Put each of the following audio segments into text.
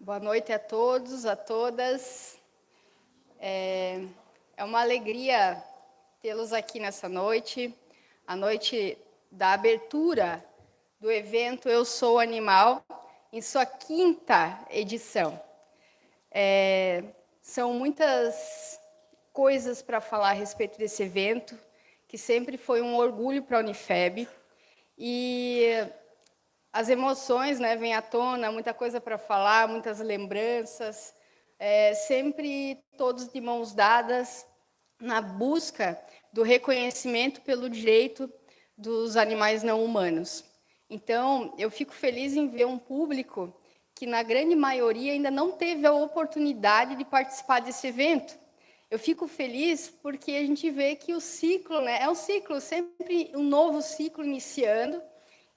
Boa noite a todos, a todas. É uma alegria tê-los aqui nessa noite, a noite da abertura do evento Eu Sou Animal, em sua 5ª edição. São muitas coisas para falar a respeito desse evento, que sempre foi um orgulho para a Unifeb, e as emoções, né, vêm à tona, muita coisa para falar, muitas lembranças, sempre todos de mãos dadas na busca do reconhecimento pelo direito dos animais não humanos. Então, eu fico feliz em ver um público que, na grande maioria, ainda não teve a oportunidade de participar desse evento. Eu fico feliz porque a gente vê que o ciclo, né, é um ciclo, sempre um novo ciclo iniciando,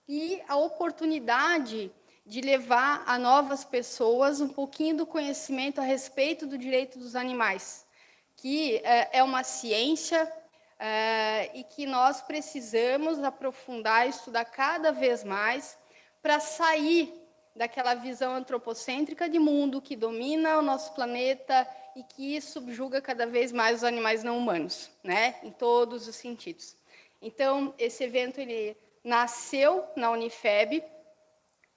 e a oportunidade de levar a novas pessoas um pouquinho do conhecimento a respeito do direito dos animais, que é uma ciência e que nós precisamos aprofundar, estudar cada vez mais para sair daquela visão antropocêntrica de mundo que domina o nosso planeta e que subjuga cada vez mais os animais não humanos, né? Em todos os sentidos. Então, esse evento ele nasceu na Unifeb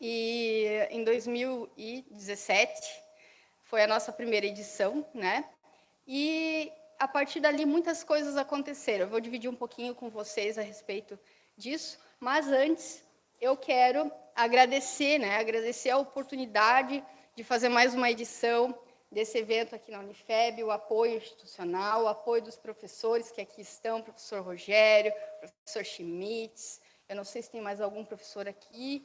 e em 2017 foi a nossa primeira edição, né? E a partir dali muitas coisas aconteceram. Eu vou dividir um pouquinho com vocês a respeito disso, mas antes eu quero agradecer, né? Agradecer a oportunidade de fazer mais uma edição desse evento aqui na Unifeb, o apoio institucional, o apoio dos professores que aqui estão, professor Rogério, professor Schmitz, eu não sei se tem mais algum professor aqui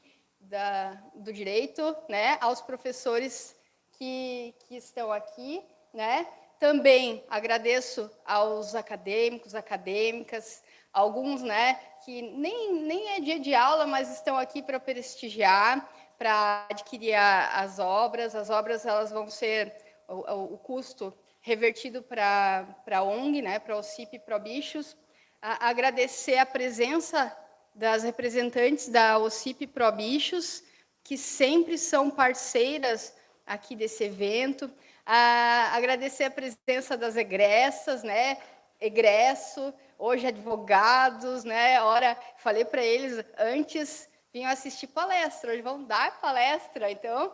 do direito, né? Aos professores que estão aqui, né? Também agradeço aos acadêmicos, acadêmicas, alguns, né, que nem é dia de aula, mas estão aqui para prestigiar, para adquirir as obras. As obras elas vão ser o custo revertido para a ONG, né, para a OCIP ProBichos. Agradecer a presença das representantes da OCIP ProBichos, que sempre são parceiras aqui desse evento. Agradecer a presença das egressas, né? Egresso, hoje advogados, né? Ora, falei para eles antes, vinham assistir palestra, hoje vão dar palestra. Então,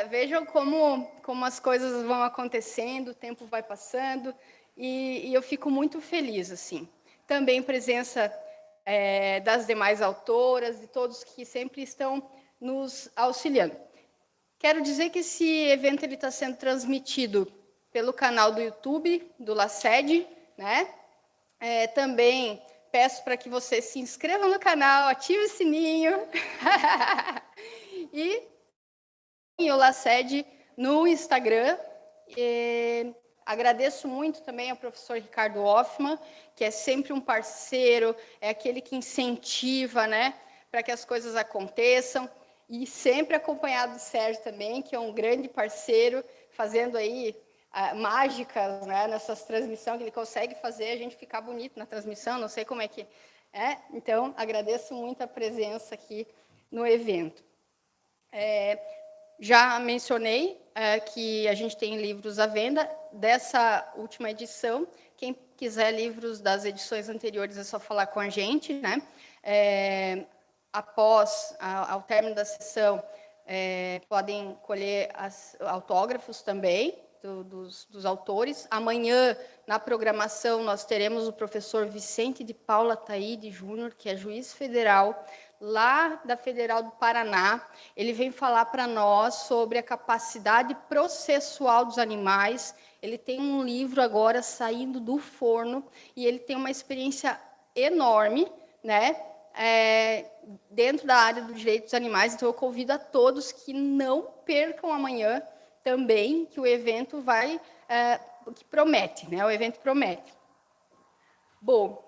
vejam como as coisas vão acontecendo, o tempo vai passando, e eu fico muito feliz, assim. Também presença das demais autoras, de todos que sempre estão nos auxiliando. Quero dizer que esse evento está sendo transmitido pelo canal do YouTube, do LACED, né? Também peço para que você se inscreva no canal, ative o sininho. E o LACED no Instagram. Agradeço muito também ao professor Ricardo Hoffman, que é sempre um parceiro, é aquele que incentiva, né, para que as coisas aconteçam. E sempre acompanhado do Sérgio também, que é um grande parceiro, fazendo aí mágicas, né, nessas transmissões, que ele consegue fazer a gente ficar bonito na transmissão, não sei como é que é. Então, agradeço muito a presença aqui no evento. Já mencionei que a gente tem livros à venda dessa última edição. Quem quiser livros das edições anteriores, é só falar com a gente, né? Após, ao término da sessão, podem colher autógrafos também dos autores. Amanhã, na programação, nós teremos o professor Vicente de Paula Taide Júnior, que é juiz federal, lá da Federal do Paraná. Ele vem falar para nós sobre a capacidade processual dos animais. Ele tem um livro agora saindo do forno, e ele tem uma experiência enorme, né? Dentro da área do direito dos animais, então eu convido a todos que não percam amanhã também, que o evento vai, que promete, né? O evento promete. Bom,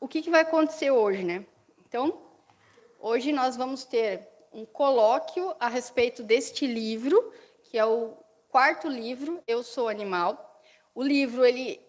o que vai acontecer hoje, né? Então, hoje nós vamos ter um colóquio a respeito deste livro, que é o 4º livro, Eu Sou Animal. O livro, ele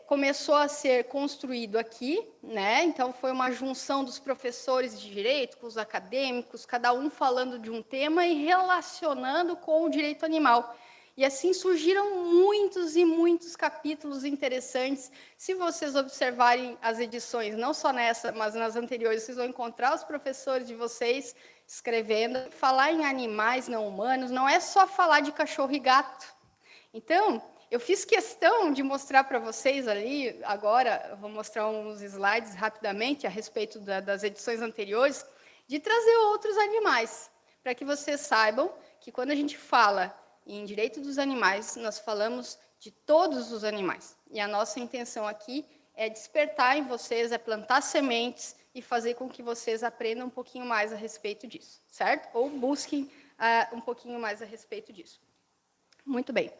começou a ser construído aqui, né? Então foi uma junção dos professores de direito com os acadêmicos, cada um falando de um tema e relacionando com o direito animal. E assim surgiram muitos e muitos capítulos interessantes. Se vocês observarem as edições, não só nessa, mas nas anteriores, vocês vão encontrar os professores de vocês escrevendo. Falar em animais não humanos não é só falar de cachorro e gato. Então, eu fiz questão de mostrar para vocês ali, agora, eu vou mostrar uns slides rapidamente a respeito das edições anteriores, de trazer outros animais, para que vocês saibam que quando a gente fala em direito dos animais, nós falamos de todos os animais. E a nossa intenção aqui é despertar em vocês, é plantar sementes e fazer com que vocês aprendam um pouquinho mais a respeito disso, certo? Ou busquem um pouquinho mais a respeito disso. Muito bem.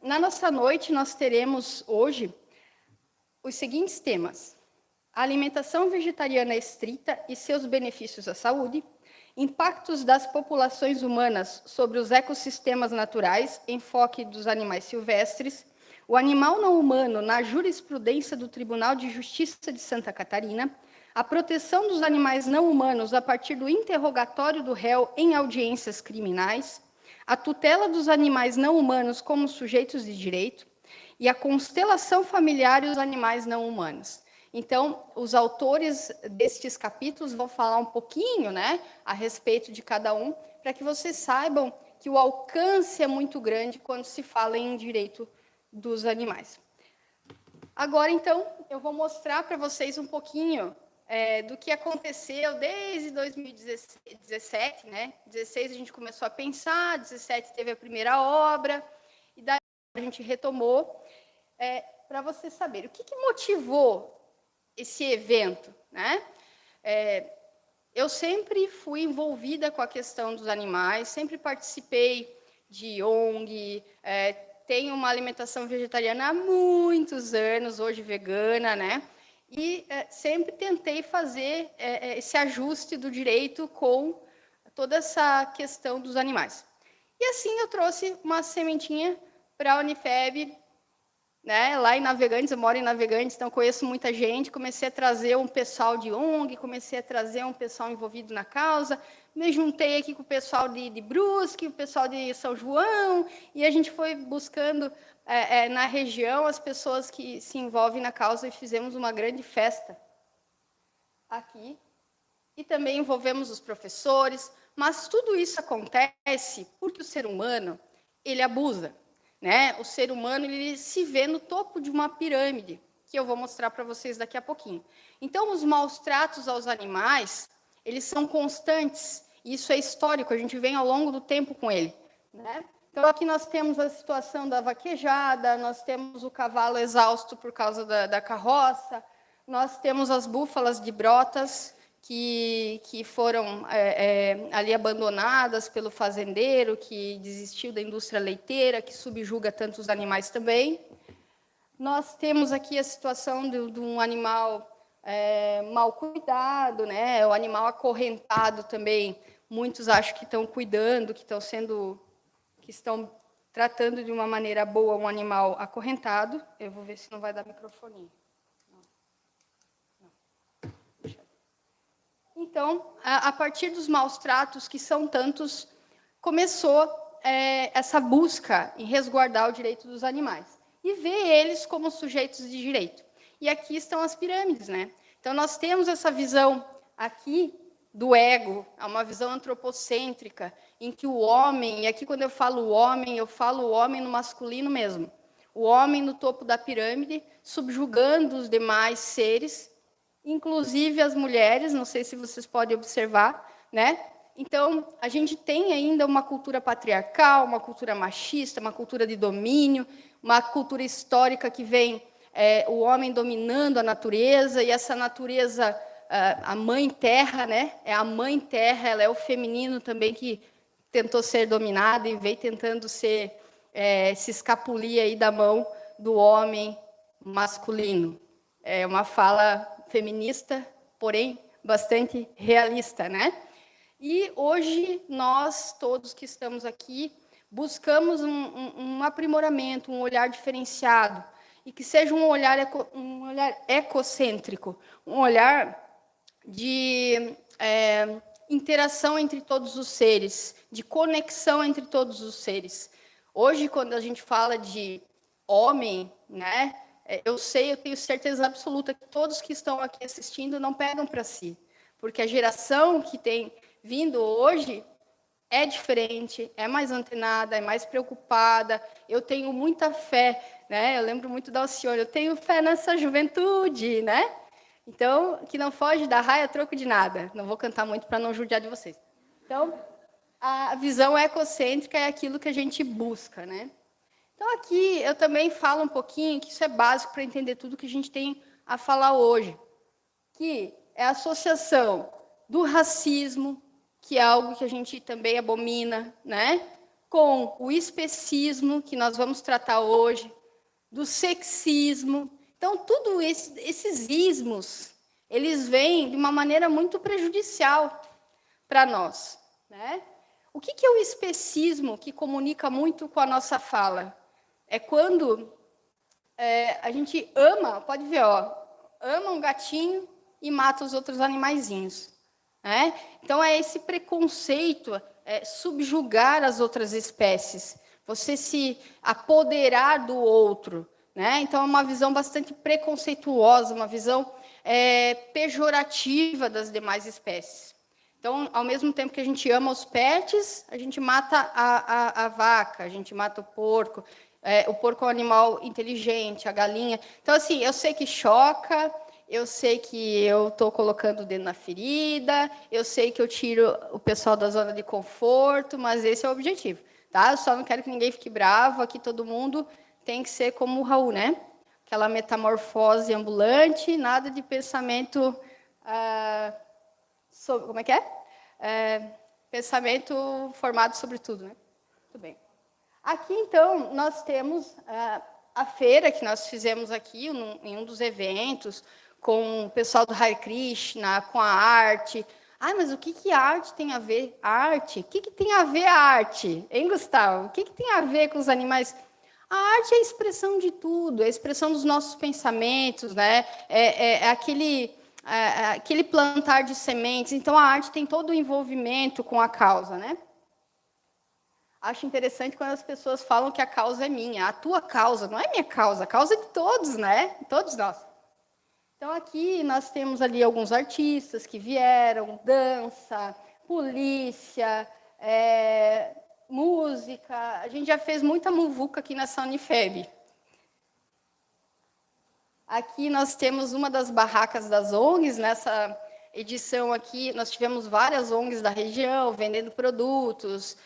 Na nossa noite, nós teremos hoje os seguintes temas: a alimentação vegetariana estrita e seus benefícios à saúde, impactos das populações humanas sobre os ecossistemas naturais, enfoque dos animais silvestres, o animal não humano na jurisprudência do Tribunal de Justiça de Santa Catarina, a proteção dos animais não humanos a partir do interrogatório do réu em audiências criminais, a tutela dos animais não humanos como sujeitos de direito e a constelação familiar e os animais não humanos. Então, os autores destes capítulos vão falar um pouquinho, né, a respeito de cada um, para que vocês saibam que o alcance é muito grande quando se fala em direito dos animais. Agora, então, eu vou mostrar para vocês um pouquinho do que aconteceu desde 2017, né? 16 a gente começou a pensar, 17 teve a primeira obra, e daí a gente retomou, para vocês saberem o que motivou esse evento, né? Eu sempre fui envolvida com a questão dos animais, sempre participei de ONG, tenho uma alimentação vegetariana há muitos anos, hoje vegana, né? E sempre tentei fazer esse ajuste do direito com toda essa questão dos animais. E assim eu trouxe uma sementinha para a Unifeb, né? Lá em Navegantes, eu moro em Navegantes, então conheço muita gente, comecei a trazer um pessoal de ONG, comecei a trazer um pessoal envolvido na causa, me juntei aqui com o pessoal de Brusque, o pessoal de São João, e a gente foi buscando na região as pessoas que se envolvem na causa e fizemos uma grande festa aqui. E também envolvemos os professores, mas tudo isso acontece porque o ser humano, ele abusa, né? O ser humano, ele se vê no topo de uma pirâmide, que eu vou mostrar para vocês daqui a pouquinho. Então, os maus tratos aos animais, eles são constantes, e isso é histórico, a gente vem ao longo do tempo com ele, né? Então, aqui nós temos a situação da vaquejada, nós temos o cavalo exausto por causa da carroça, nós temos as búfalas de Brotas, que foram ali abandonadas pelo fazendeiro, que desistiu da indústria leiteira, que subjuga tantos animais também. Nós temos aqui a situação de um animal mal cuidado, né? O animal acorrentado também. Muitos acham que estão cuidando, que estão tratando de uma maneira boa um animal acorrentado. Eu vou ver se não vai dar microfonia. Então, a partir dos maus tratos, que são tantos, começou essa busca em resguardar o direito dos animais e ver eles como sujeitos de direito. E aqui estão as pirâmides, né? Então, nós temos essa visão aqui do ego, é uma visão antropocêntrica, em que o homem, e aqui quando eu falo o homem no masculino mesmo, o homem no topo da pirâmide, subjugando os demais seres, inclusive as mulheres, não sei se vocês podem observar, né? Então, a gente tem ainda uma cultura patriarcal, uma cultura machista, uma cultura de domínio, uma cultura histórica que vem o homem dominando a natureza, e essa natureza, a mãe terra, né? É a mãe terra, ela é o feminino também que tentou ser dominado e veio tentando se escapulir aí da mão do homem masculino. É uma fala feminista, porém bastante realista, né? E hoje nós todos que estamos aqui buscamos um aprimoramento, um olhar diferenciado. e que seja um olhar ecocêntrico, um olhar de interação entre todos os seres, de conexão entre todos os seres. Hoje, quando a gente fala de homem, né, eu tenho certeza absoluta que todos que estão aqui assistindo não pegam para si, porque a geração que tem vindo hoje é diferente, é mais antenada, é mais preocupada. Eu tenho muita fé, né? Eu lembro muito da Alcione, eu tenho fé nessa juventude, né? Então, que não foge da raia troco de nada. Não vou cantar muito para não judiar de vocês. Então, a visão ecocêntrica é aquilo que a gente busca, né? Então, aqui eu também falo um pouquinho, que isso é básico para entender tudo que a gente tem a falar hoje, que é a associação do racismo, que é algo que a gente também abomina, né? Com o especismo, que nós vamos tratar hoje, do sexismo. Então, tudo esses ismos, eles vêm de uma maneira muito prejudicial para nós, né? O que é o especismo, que comunica muito com a nossa fala? É quando a gente ama, pode ver, ó, ama um gatinho e mata os outros animaizinhos. Né? Então, é esse preconceito, subjugar as outras espécies, você se apoderar do outro. Né? Então, é uma visão bastante preconceituosa, uma visão pejorativa das demais espécies. Então, ao mesmo tempo que a gente ama os pets, a gente mata a vaca, a gente mata o porco. O porco é um animal inteligente, a galinha. Então, assim, eu sei que choca, eu sei que eu estou colocando o dedo na ferida, eu sei que eu tiro o pessoal da zona de conforto, mas esse é o objetivo, tá? Eu só não quero que ninguém fique bravo, aqui todo mundo tem que ser como o Raul, né? Aquela metamorfose ambulante, nada de pensamento... como é que é? Pensamento formado sobre tudo, né? Muito bem. Aqui, então, nós temos a feira que nós fizemos aqui, em um dos eventos, com o pessoal do Hare Krishna, com a arte. Ah, mas o que a arte tem a ver? Arte? O que tem a ver a arte? Hein, Gustavo? O que tem a ver com os animais? A arte é a expressão de tudo, é a expressão dos nossos pensamentos, né? Aquele plantar de sementes. Então, a arte tem todo o envolvimento com a causa, né? Acho interessante quando as pessoas falam que a causa é minha. A tua causa, não é minha causa, a causa é de todos, né? Todos nós. Então, aqui nós temos ali alguns artistas que vieram, dança, polícia, música. A gente já fez muita muvuca aqui nessa Unifeb. Aqui nós temos uma das barracas das ONGs. Nessa edição aqui, nós tivemos várias ONGs da região vendendo produtos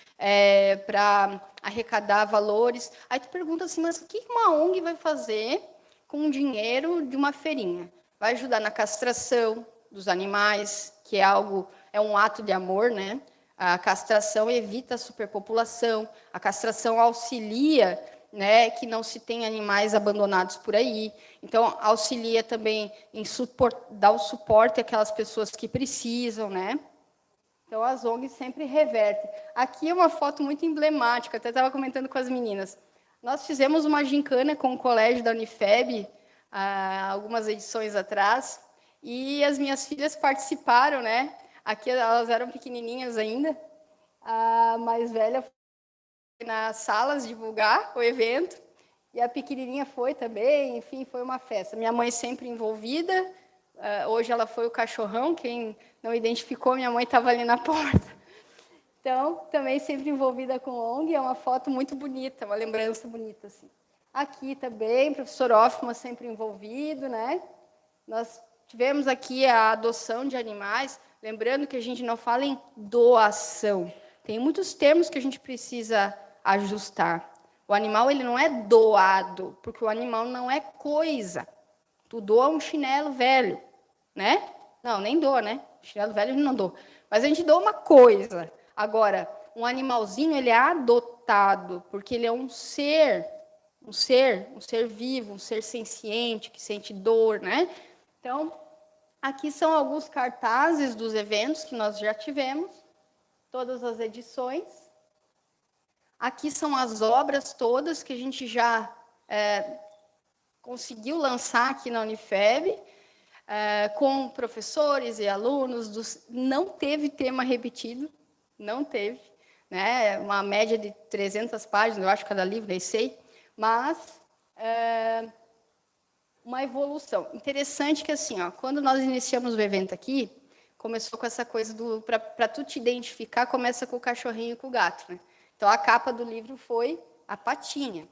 para arrecadar valores. Aí tu pergunta assim, mas o que uma ONG vai fazer com o dinheiro de uma feirinha? Vai ajudar na castração dos animais, que é um ato de amor, né? A castração evita a superpopulação, a castração auxilia, né, que não se tenha animais abandonados por aí. Então, auxilia também em dar o suporte àquelas pessoas que precisam, né? Então, as ONGs sempre revertem. Aqui é uma foto muito emblemática, até estava comentando com as meninas. Nós fizemos uma gincana com o colégio da Unifeb, algumas edições atrás, e as minhas filhas participaram, né? Aqui elas eram pequenininhas ainda, a mais velha foi nas salas divulgar o evento, e a pequenininha foi também, enfim, foi uma festa. Minha mãe sempre envolvida, hoje ela foi o cachorrão, quem não identificou, minha mãe estava ali na porta. Então, também sempre envolvida com ONG, é uma foto muito bonita, uma lembrança bonita, assim. Aqui também, professor Hoffman sempre envolvido, né? Nós tivemos aqui a adoção de animais, lembrando que a gente não fala em doação. Tem muitos termos que a gente precisa ajustar. O animal ele não é doado, porque o animal não é coisa. Tu doa um chinelo velho, né? Não, nem doa, né? Chinelo velho a gente não doa. Mas a gente doa uma coisa. Agora, um animalzinho ele é adotado, porque ele é um ser vivo, um ser senciente, que sente dor, né? Então, aqui são alguns cartazes dos eventos que nós já tivemos, todas as edições. Aqui são as obras todas que a gente já conseguiu lançar aqui na Unifeb, com professores e alunos, não teve tema repetido, não teve, né? Uma média de 300 páginas, eu acho, cada livro, nem sei, mas uma evolução. Interessante que, assim, ó, quando nós iniciamos o evento aqui, começou com essa coisa do... Para tu te identificar, começa com o cachorrinho e com o gato, né? Então, a capa do livro foi a patinha.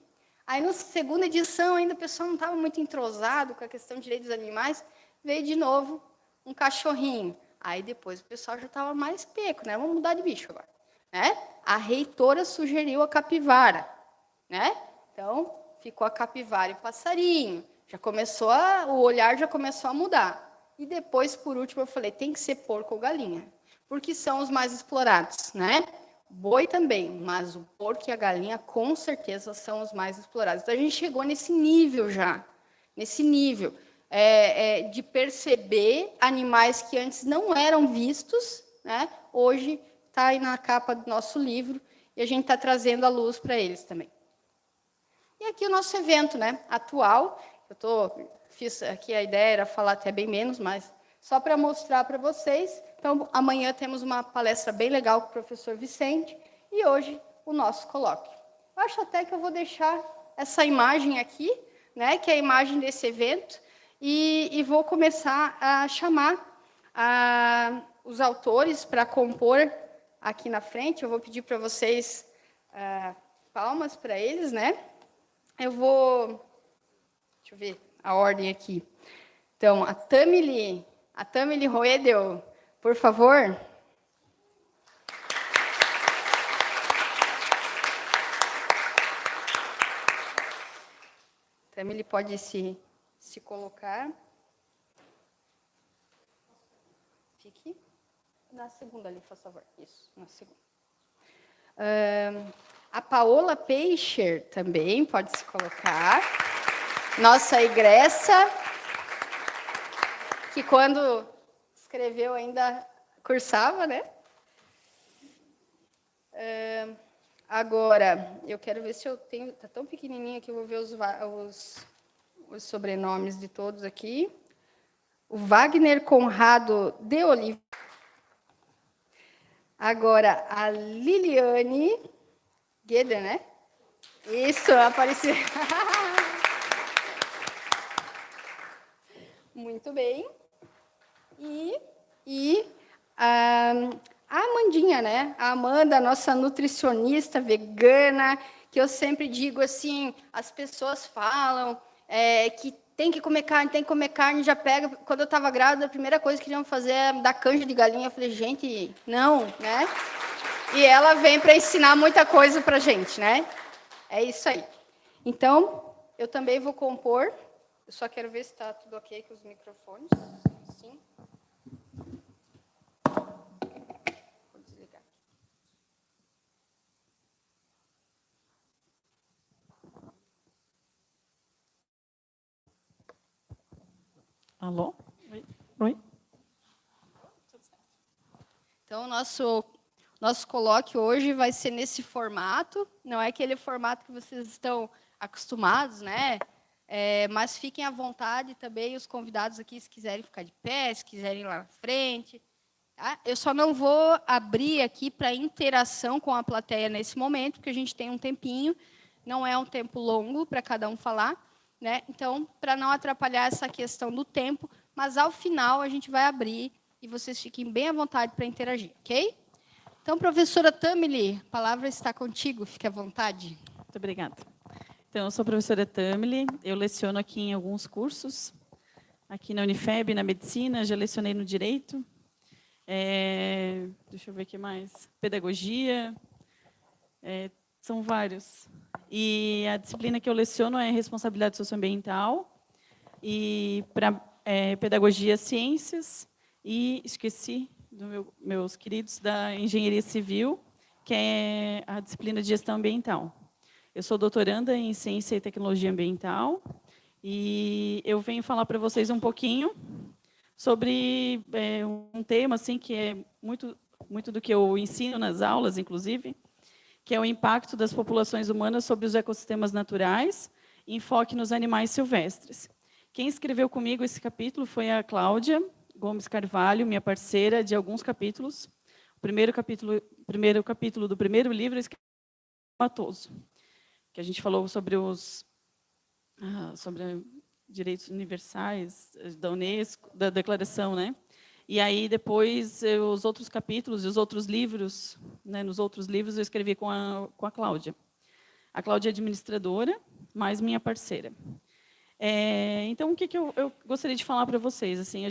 Aí, na segunda edição, ainda o pessoal não estava muito entrosado com a questão de direitos dos animais, veio de novo um cachorrinho. Aí, depois, o pessoal já estava mais peco, né? Vamos mudar de bicho agora. Né? A reitora sugeriu a capivara, né? Então, ficou a capivara e o passarinho. Já começou o olhar já começou a mudar. E depois, por último, eu falei, tem que ser porco ou galinha, porque são os mais explorados, né? Boi também, mas o porco e a galinha, com certeza, são os mais explorados. Então, a gente chegou nesse nível já, nesse nível de perceber animais que antes não eram vistos, né? Hoje está aí na capa do nosso livro, e a gente está trazendo a luz para eles também. E aqui o nosso evento, né, atual, fiz aqui a ideia era falar até bem menos, mas só para mostrar para vocês. Então, amanhã temos uma palestra bem legal com o professor Vicente, e hoje o nosso colóquio. Eu acho até que eu vou deixar essa imagem aqui, né, que é a imagem desse evento, e vou começar a chamar os autores para compor aqui na frente. Eu vou pedir para vocês palmas para eles, né? Eu vou... Deixa eu ver a ordem aqui. Então, a Tamily Roedel, por favor. Tamily pode se colocar. Fique na segunda ali, por favor. Isso, na segunda. A Paola Peixer também pode se colocar. Nossa egressa, que quando escreveu ainda cursava, né? Agora, eu quero ver se eu tenho... Está tão pequenininho que eu vou ver os sobrenomes de todos aqui. O Wagner Conrado de Oliveira. Agora, a Liliane Gueder, né? Isso, apareceu. Muito bem. E a Amandinha, né? A Amanda, nossa nutricionista vegana, que eu sempre digo assim, as pessoas falam que tem que comer carne, já pega. Quando eu estava grávida, a primeira coisa que queriam fazer é dar canja de galinha. Eu falei, gente, não, né? E ela vem para ensinar muita coisa para a gente, né? É isso aí. Então, eu também vou compor. Eu só quero ver se está tudo ok com os microfones. Sim. Vou desligar. Alô? Oi? Então, nosso colóquio hoje vai ser nesse formato. Não é aquele formato que vocês estão acostumados, né? Mas fiquem à vontade também, os convidados aqui, se quiserem ficar de pé, se quiserem ir lá na frente. Tá? Eu só não vou abrir aqui para interação com a plateia nesse momento, porque a gente tem um tempinho, não é um tempo longo para cada um falar, né? Então, para não atrapalhar essa questão do tempo, mas ao final a gente vai abrir e vocês fiquem bem à vontade para interagir, ok? Então, professora Tamily, a palavra está contigo, fique à vontade. Muito obrigada. Então, eu sou a professora Tamily, eu leciono aqui em alguns cursos, aqui na Unifeb, na Medicina, já lecionei no Direito, deixa eu ver o que mais, Pedagogia, são vários. E a disciplina que eu leciono é Responsabilidade Socioambiental, e para Pedagogia, Ciências, e esqueci dos meus queridos da Engenharia Civil, que é a disciplina de Gestão Ambiental. Eu sou doutoranda em Ciência e Tecnologia Ambiental e eu venho falar para vocês um pouquinho sobre um tema assim, que é muito do que eu ensino nas aulas, inclusive, que é o impacto das populações humanas sobre os ecossistemas naturais enfoque nos animais silvestres. Quem escreveu comigo esse capítulo foi a Cláudia Gomes Carvalho, minha parceira de alguns capítulos. O primeiro capítulo do primeiro livro eu escrevi Matoso, que a gente falou sobre direitos universais da Unesco, da Declaração, né? E aí depois os outros capítulos e os outros livros, né? Nos outros livros eu escrevi com a Cláudia. A Cláudia é administradora, mas minha parceira. Então o que eu gostaria de falar para vocês? Assim,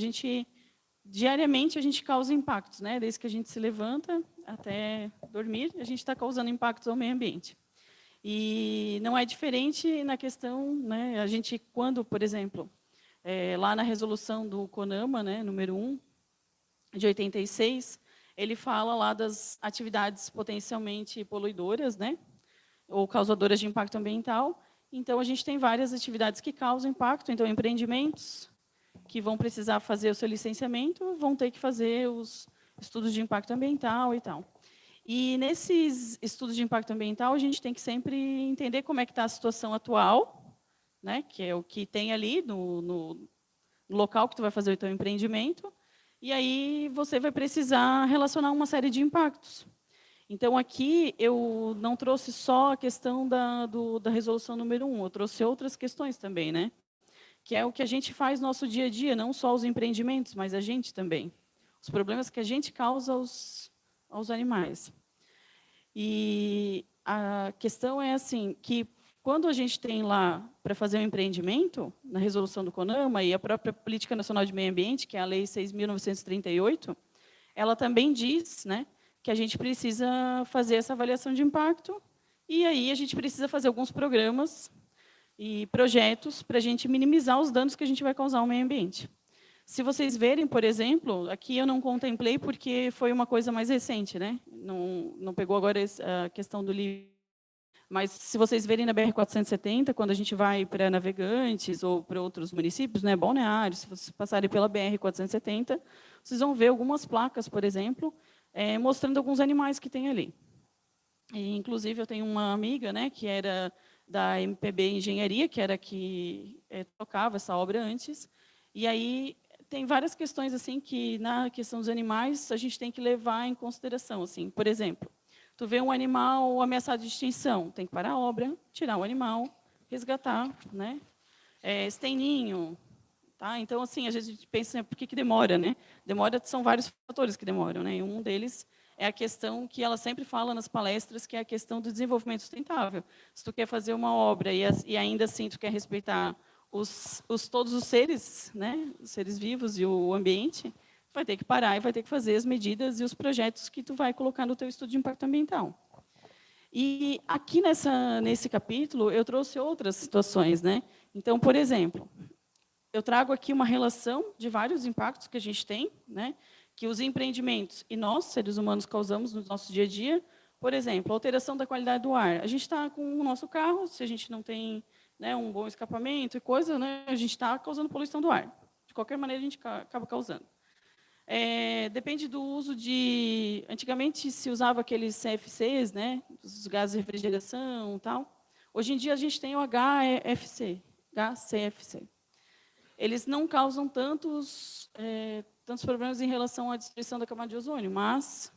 diariamente a gente causa impactos, né? Desde que a gente se levanta até dormir, a gente está causando impactos ao meio ambiente. E não é diferente na questão, né? A gente, quando, por exemplo, lá na resolução do CONAMA, né, número 1, de 86, ele fala lá das atividades potencialmente poluidoras, né, ou causadoras de impacto ambiental. Então, a gente tem várias atividades que causam impacto. Então, empreendimentos que vão precisar fazer o seu licenciamento vão ter que fazer os estudos de impacto ambiental e tal. E nesses estudos de impacto ambiental, a gente tem que sempre entender como é que está a situação atual, né, que é o que tem ali no local que tu vai fazer o teu empreendimento, e aí você vai precisar relacionar uma série de impactos. Então, aqui eu não trouxe só a questão da resolução número 1, eu trouxe outras questões também, né, que é o que a gente faz no nosso dia a dia, não só os empreendimentos, mas a gente também. Os problemas que a gente causa aos animais. E a questão é assim, que quando a gente tem lá para fazer um empreendimento, na resolução do CONAMA e a própria Política Nacional de Meio Ambiente, que é a Lei 6.938, ela também diz, né, que a gente precisa fazer essa avaliação de impacto e aí a gente precisa fazer alguns programas e projetos para a gente minimizar os danos que a gente vai causar ao meio ambiente. Se vocês verem, por exemplo, aqui eu não contemplei porque foi uma coisa mais recente, né? Não pegou agora a questão do livro. Mas se vocês verem na BR-470, quando a gente vai para Navegantes ou para outros municípios, né, Balneário, se vocês passarem pela BR-470, vocês vão ver algumas placas, por exemplo, mostrando alguns animais que tem ali. E, inclusive, eu tenho uma amiga, né, que era da MPB Engenharia, que era que tocava essa obra antes, e aí tem várias questões assim que na questão dos animais a gente tem que levar em consideração, assim. Por exemplo, tu vê um animal ameaçado de extinção, tem que parar a obra, tirar o animal, resgatar, né? Se tem ninho, tá? Então assim, às vezes a gente pensa, por que demora, né? Demora, são vários fatores que demoram, né? E um deles é a questão que ela sempre fala nas palestras, que é a questão do desenvolvimento sustentável. Se tu quer fazer uma obra e ainda assim tu quer respeitar todos os seres, né, os seres vivos e o ambiente, vai ter que parar e vai ter que fazer as medidas e os projetos que tu vai colocar no teu estudo de impacto ambiental. E aqui nesse capítulo eu trouxe outras situações, né? Então, por exemplo, eu trago aqui uma relação de vários impactos que a gente tem, né, que os empreendimentos e nós, seres humanos, causamos no nosso dia a dia. Por exemplo, alteração da qualidade do ar. A gente está com o nosso carro, se a gente não tem, né, um bom escapamento e coisa, né, a gente está causando poluição do ar. De qualquer maneira, a gente acaba causando. Depende do uso de... Antigamente, se usava aqueles CFCs, né, os gases de refrigeração e tal. Hoje em dia, a gente tem o HCFC. Eles não causam tantos problemas em relação à destruição da camada de ozônio, mas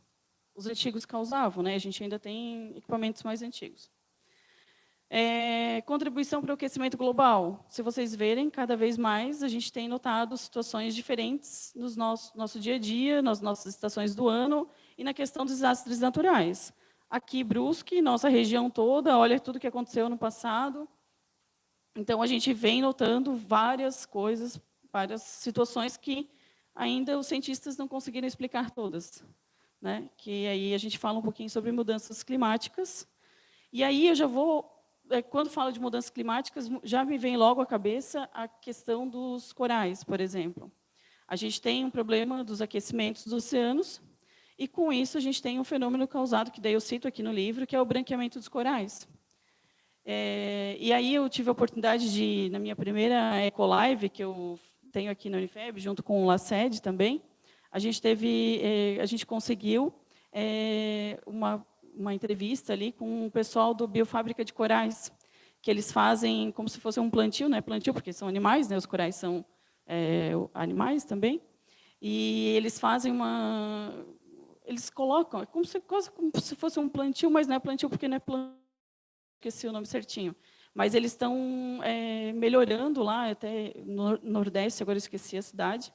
os antigos causavam, né? A gente ainda tem equipamentos mais antigos. Contribuição para o aquecimento global. Se vocês verem, cada vez mais a gente tem notado situações diferentes no nosso dia a dia, nas nossas estações do ano e na questão dos desastres naturais. Aqui, Brusque, nossa região toda, olha tudo que aconteceu no passado. Então, a gente vem notando várias coisas, várias situações que ainda os cientistas não conseguiram explicar todas, né? Que aí a gente fala um pouquinho sobre mudanças climáticas. E aí eu já vou, quando falo de mudanças climáticas, já me vem logo à cabeça a questão dos corais, por exemplo. A gente tem um problema dos aquecimentos dos oceanos, e com isso a gente tem um fenômeno causado, que daí eu cito aqui no livro, que é o branqueamento dos corais. E aí eu tive a oportunidade de, na minha primeira Ecolive, que eu tenho aqui na Unifeb, junto com o LACED também, a gente conseguiu uma entrevista ali com o pessoal do Biofábrica de Corais, que eles fazem como se fosse um plantio, né? Plantio, porque são animais, né? Os corais são animais também. E eles fazem eles colocam, é quase como se fosse um plantio, mas não é plantio porque não é plantio, esqueci o nome certinho. Mas eles estão melhorando lá, até no Nordeste, agora eu esqueci a cidade.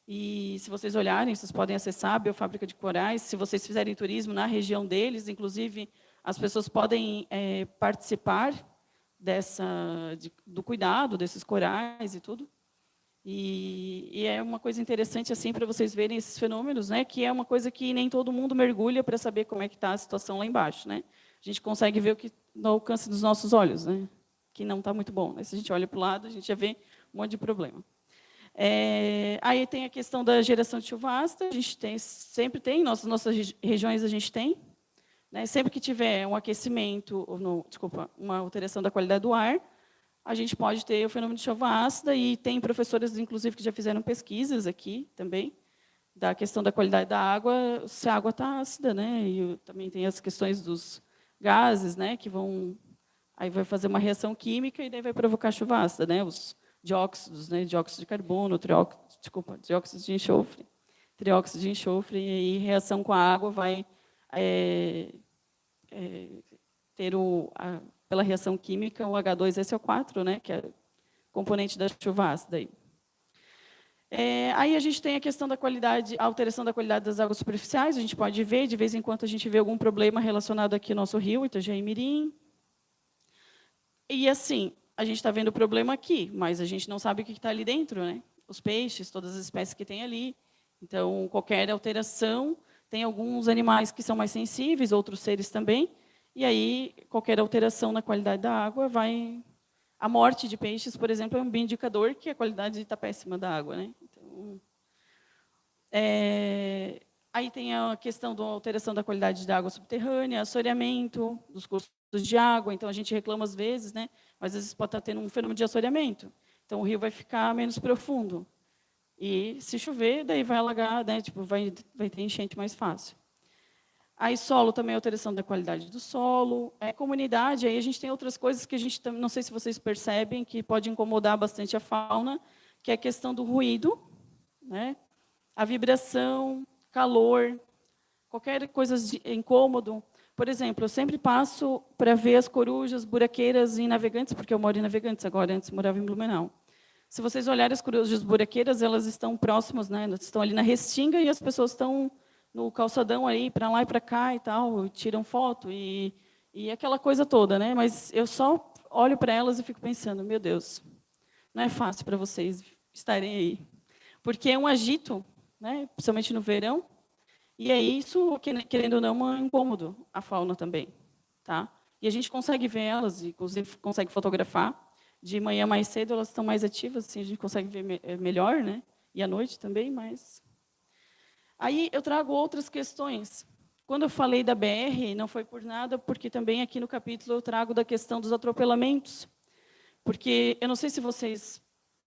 E se vocês olharem, vocês podem acessar a Biofábrica de Corais. Se vocês fizerem turismo na região deles, inclusive, as pessoas podem participar do cuidado desses corais e tudo. E é uma coisa interessante assim para vocês verem esses fenômenos, né? Que é uma coisa que nem todo mundo mergulha para saber como é que está a situação lá embaixo, né? A gente consegue ver o que no alcance dos nossos olhos, né? Que não está muito bom, né? Se a gente olha para o lado, a gente já vê um monte de problema. Aí tem a questão da geração de chuva ácida. A gente sempre tem, nossas regiões a gente tem, né? Sempre que tiver um aquecimento, uma alteração da qualidade do ar, a gente pode ter o fenômeno de chuva ácida, e tem professores, inclusive, que já fizeram pesquisas aqui também, da questão da qualidade da água, se a água está ácida, né? E também tem as questões dos gases, né? Que aí vai fazer uma reação química e daí vai provocar chuva ácida, né? Os dióxidos, né? Dióxido de carbono, dióxido de enxofre, trióxido de enxofre, e aí reação com a água vai ter pela reação química, o H2SO4, né, que é componente da chuva ácida. Aí a gente tem a questão da qualidade, a alteração da qualidade das águas superficiais. A gente pode ver, de vez em quando, a gente vê algum problema relacionado aqui ao nosso rio, Itajaí-Mirim. E, assim, a gente está vendo o problema aqui, mas a gente não sabe o que está ali dentro, né? Os peixes, todas as espécies que tem ali. Então, qualquer alteração, tem alguns animais que são mais sensíveis, outros seres também. E aí, qualquer alteração na qualidade da água vai... A morte de peixes, por exemplo, é um bom indicador que a qualidade está péssima da água, né? Então, aí tem a questão da alteração da qualidade da água subterrânea, assoreamento dos cursos de água. Então, a gente reclama às vezes, né? Mas às vezes pode estar tendo um fenômeno de assoreamento. Então, o rio vai ficar menos profundo. E, se chover, daí vai alagar, né? Tipo, vai ter enchente mais fácil. Aí, solo também, alteração da qualidade do solo. Comunidade, aí a gente tem outras coisas que a gente, não sei se vocês percebem, que pode incomodar bastante a fauna, que é a questão do ruído, né? A vibração, calor, qualquer coisa incômodo. Por exemplo, eu sempre passo para ver as corujas buraqueiras em Navegantes, porque eu moro em Navegantes agora, antes morava em Blumenau. Se vocês olharem as corujas buraqueiras, elas estão próximas, né? Elas estão ali na restinga e as pessoas estão no calçadão aí, para lá e para cá e tal, tiram foto e aquela coisa toda, né? Mas eu só olho para elas e fico pensando, meu Deus, não é fácil para vocês estarem aí, porque é um agito, né? Principalmente no verão, e é isso, querendo ou não, é um incômodo à fauna também, tá? E a gente consegue ver elas, inclusive consegue fotografar. De manhã mais cedo elas estão mais ativas, assim a gente consegue ver melhor, né? E à noite também, mas... Aí eu trago outras questões. Quando eu falei da BR, não foi por nada, porque também aqui no capítulo eu trago da questão dos atropelamentos. Porque eu não sei se vocês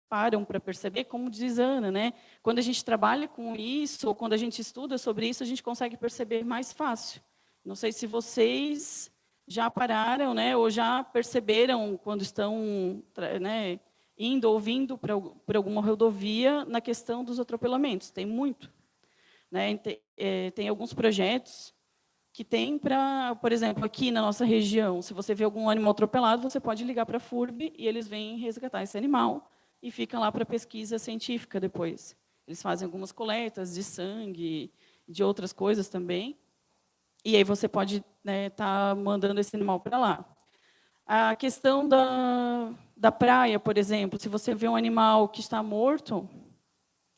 param para perceber, como diz Ana, né? Quando a gente trabalha com isso, ou quando a gente estuda sobre isso, a gente consegue perceber mais fácil. Não sei se vocês já pararam, né? Ou já perceberam quando estão, né, indo ou vindo por alguma rodovia na questão dos atropelamentos. Tem muito. Né? Tem alguns projetos que tem para, por exemplo, aqui na nossa região, se você vê algum animal atropelado, você pode ligar para a FURB e eles vêm resgatar esse animal e ficam lá para pesquisa científica depois. Eles fazem algumas coletas de sangue, de outras coisas também, e aí você pode, né, tá mandando esse animal para lá. A questão da praia, por exemplo, se você vê um animal que está morto,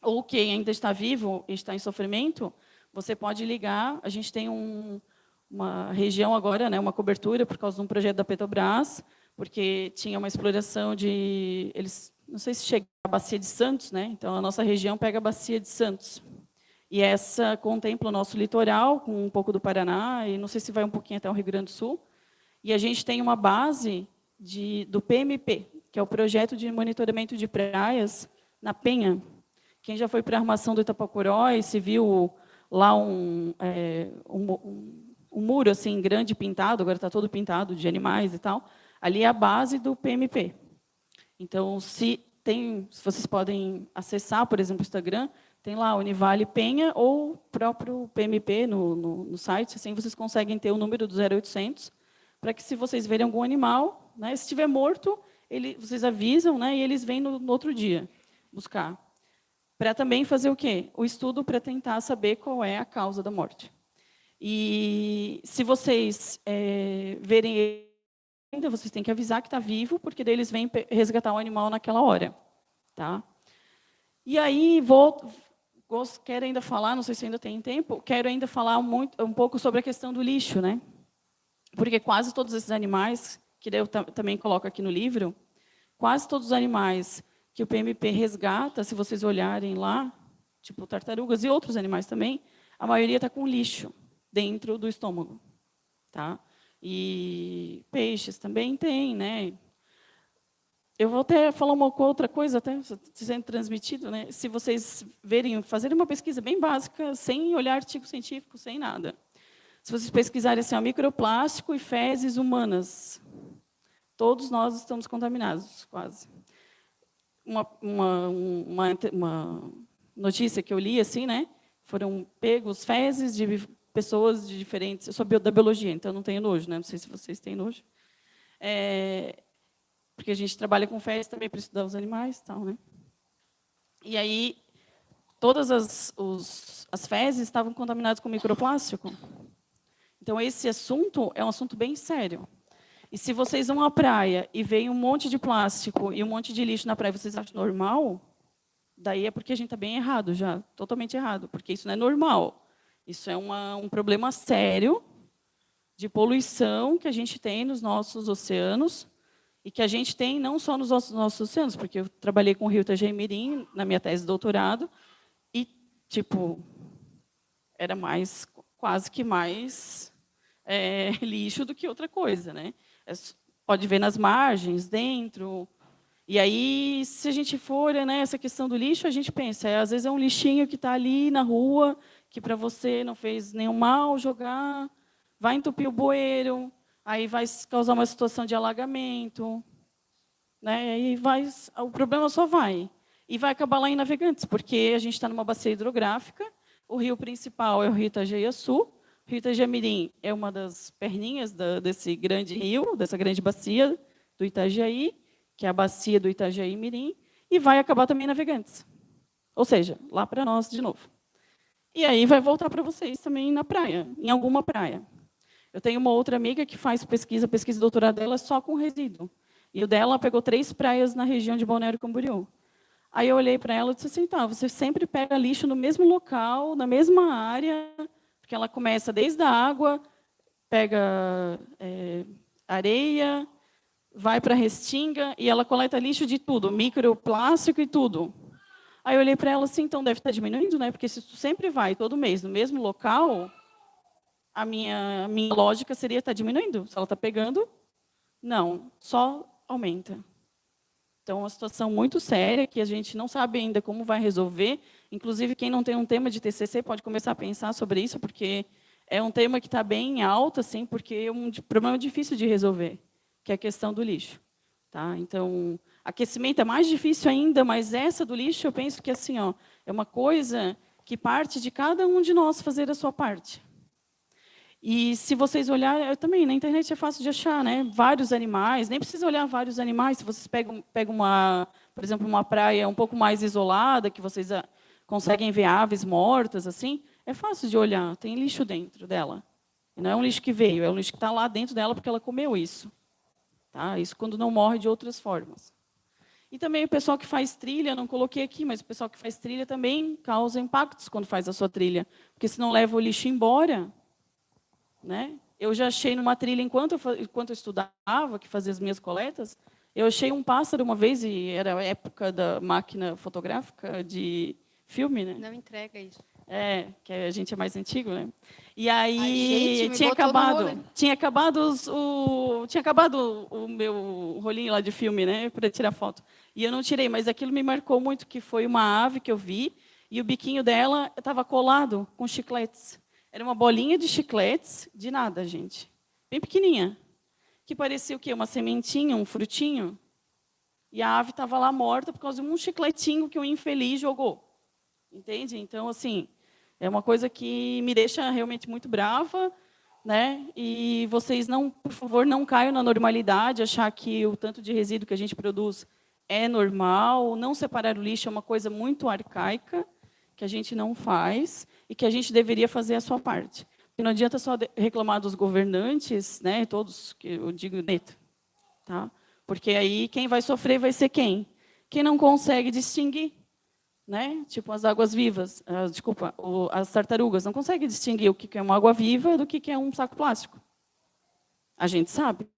ou que ainda está vivo e está em sofrimento, você pode ligar. A gente tem uma região agora, né, uma cobertura, por causa de um projeto da Petrobras, porque tinha uma exploração de... não sei se chega a Bacia de Santos, né? Então, a nossa região pega a Bacia de Santos. E essa contempla o nosso litoral, com um pouco do Paraná, e não sei se vai um pouquinho até o Rio Grande do Sul. E a gente tem uma base do PMP, que é o Projeto de Monitoramento de Praias, na Penha. Quem já foi para a armação do Itapacoró e se viu lá um muro assim grande pintado, agora está todo pintado de animais e tal, Ali é a base do PMP. Então, se vocês podem acessar, por exemplo, o Instagram, tem lá Univale Penha ou o próprio PMP no site, assim vocês conseguem ter o número do 0800, para que se vocês verem algum animal, né, se estiver morto, vocês avisam, né, e eles vêm no outro dia buscar. Para também fazer o quê? O estudo para tentar saber qual é a causa da morte. E se vocês verem ainda, vocês têm que avisar que está vivo, porque daí eles vêm resgatar o animal naquela hora. Tá? E aí, quero ainda falar, não sei se ainda tem tempo, quero ainda falar um pouco sobre a questão do lixo, né? Porque quase todos esses animais, que eu também coloco aqui no livro, quase todos os animais que o PMP resgata, se vocês olharem lá, tipo tartarugas e outros animais também, a maioria está com lixo dentro do estômago. Tá? E peixes também tem, né? Eu vou até falar uma outra coisa, até sendo transmitido, né? Se vocês fazerem uma pesquisa bem básica, sem olhar artigo científico, sem nada. Se vocês pesquisarem assim, microplástico e fezes humanas, todos nós estamos contaminados, quase. Uma notícia que eu li, assim, né? Foram pegos fezes de pessoas de diferentes... Eu sou da biologia, então não tenho nojo, né? Não sei se vocês têm nojo. Porque a gente trabalha com fezes também para estudar os animais e tal, né? E aí, todas as fezes estavam contaminadas com microplástico. Então, esse assunto é um assunto bem sério. E se vocês vão à praia e veem um monte de plástico e um monte de lixo na praia, vocês acham normal? Daí é porque a gente está bem errado já, totalmente errado, porque isso não é normal. Isso é um problema sério de poluição que a gente tem nos nossos oceanos e que a gente tem não só nos nossos oceanos, porque eu trabalhei com o rio Itajaí-Mirim na minha tese de doutorado e, tipo, era quase que mais lixo do que outra coisa, né? Pode ver nas margens, dentro. E aí, se a gente for, né, essa questão do lixo, a gente pensa, às vezes é um lixinho que está ali na rua, que para você não fez nenhum mal jogar, vai entupir o bueiro, aí vai causar uma situação de alagamento, né? E o problema só vai. E vai acabar lá em Navegantes, porque a gente está numa bacia hidrográfica, o rio principal é o rio Itajaí-Açu, o rio Itajaí-Mirim é uma das perninhas desse grande rio, dessa grande bacia do Itajaí, que é a bacia do Itajaí-Mirim, e vai acabar também em Navegantes. Ou seja, lá para nós de novo. E aí vai voltar para vocês também na praia, em alguma praia. Eu tenho uma outra amiga que faz pesquisa de doutorado dela só com resíduo. E o dela pegou 3 praias na região de Balneário Camboriú. Aí eu olhei para ela e disse assim, tá, você sempre pega lixo no mesmo local, na mesma área, porque ela começa desde a água, pega areia, vai para a restinga e ela coleta lixo de tudo, microplástico e tudo. Aí eu olhei para ela assim, então deve estar diminuindo, né? Porque se tu sempre vai todo mês no mesmo local, a minha lógica seria estar diminuindo. Se ela está pegando, não, só aumenta. Então, é uma situação muito séria que a gente não sabe ainda como vai resolver. Inclusive, quem não tem um tema de TCC pode começar a pensar sobre isso, porque é um tema que está bem alto, assim, porque é um problema difícil de resolver, que é a questão do lixo. Tá? Então, aquecimento é mais difícil ainda, mas essa do lixo, eu penso que assim, ó, é uma coisa que parte de cada um de nós fazer a sua parte. E se vocês olharem, também na internet é fácil de achar, né? Vários animais, nem precisa olhar vários animais. Se vocês pegam por exemplo, uma praia um pouco mais isolada, que vocês conseguem ver aves mortas, assim, é fácil de olhar. Tem lixo dentro dela. E não é um lixo que veio, é um lixo que está lá dentro dela porque ela comeu isso. Tá? Isso quando não morre de outras formas. E também o pessoal que faz trilha, não coloquei aqui, mas o pessoal que faz trilha também causa impactos quando faz a sua trilha, porque se não leva o lixo embora, né? Eu já achei numa trilha, enquanto eu estudava, que fazia as minhas coletas, eu achei um pássaro uma vez, e era a época da máquina fotográfica de filme, né? Não entrega isso. Que a gente é mais antigo, né? E aí Ai, gente, tinha acabado o meu rolinho lá de filme, né, para tirar foto. E eu não tirei, mas aquilo me marcou muito, que foi uma ave que eu vi e o biquinho dela estava colado com chicletes. Era uma bolinha de chicletes, de nada, gente. Bem pequenininha. que parecia o quê? Uma sementinha, um frutinho. E a ave estava lá morta por causa de um chicletinho que um infeliz jogou. Entende? Então, assim, é uma coisa que me deixa realmente muito brava, né? E vocês, não, por favor, não caiam na normalidade, achar que o tanto de resíduo que a gente produz é normal. Não separar o lixo é uma coisa muito arcaica, que a gente não faz e que a gente deveria fazer a sua parte. Porque não adianta só reclamar dos governantes, né? Todos, que eu digo neto, tá? Porque aí quem vai sofrer vai ser quem? Quem não consegue distinguir, né? Tipo as águas vivas, desculpa, as tartarugas não conseguem distinguir o que é uma água viva do que é um saco plástico. A gente sabe,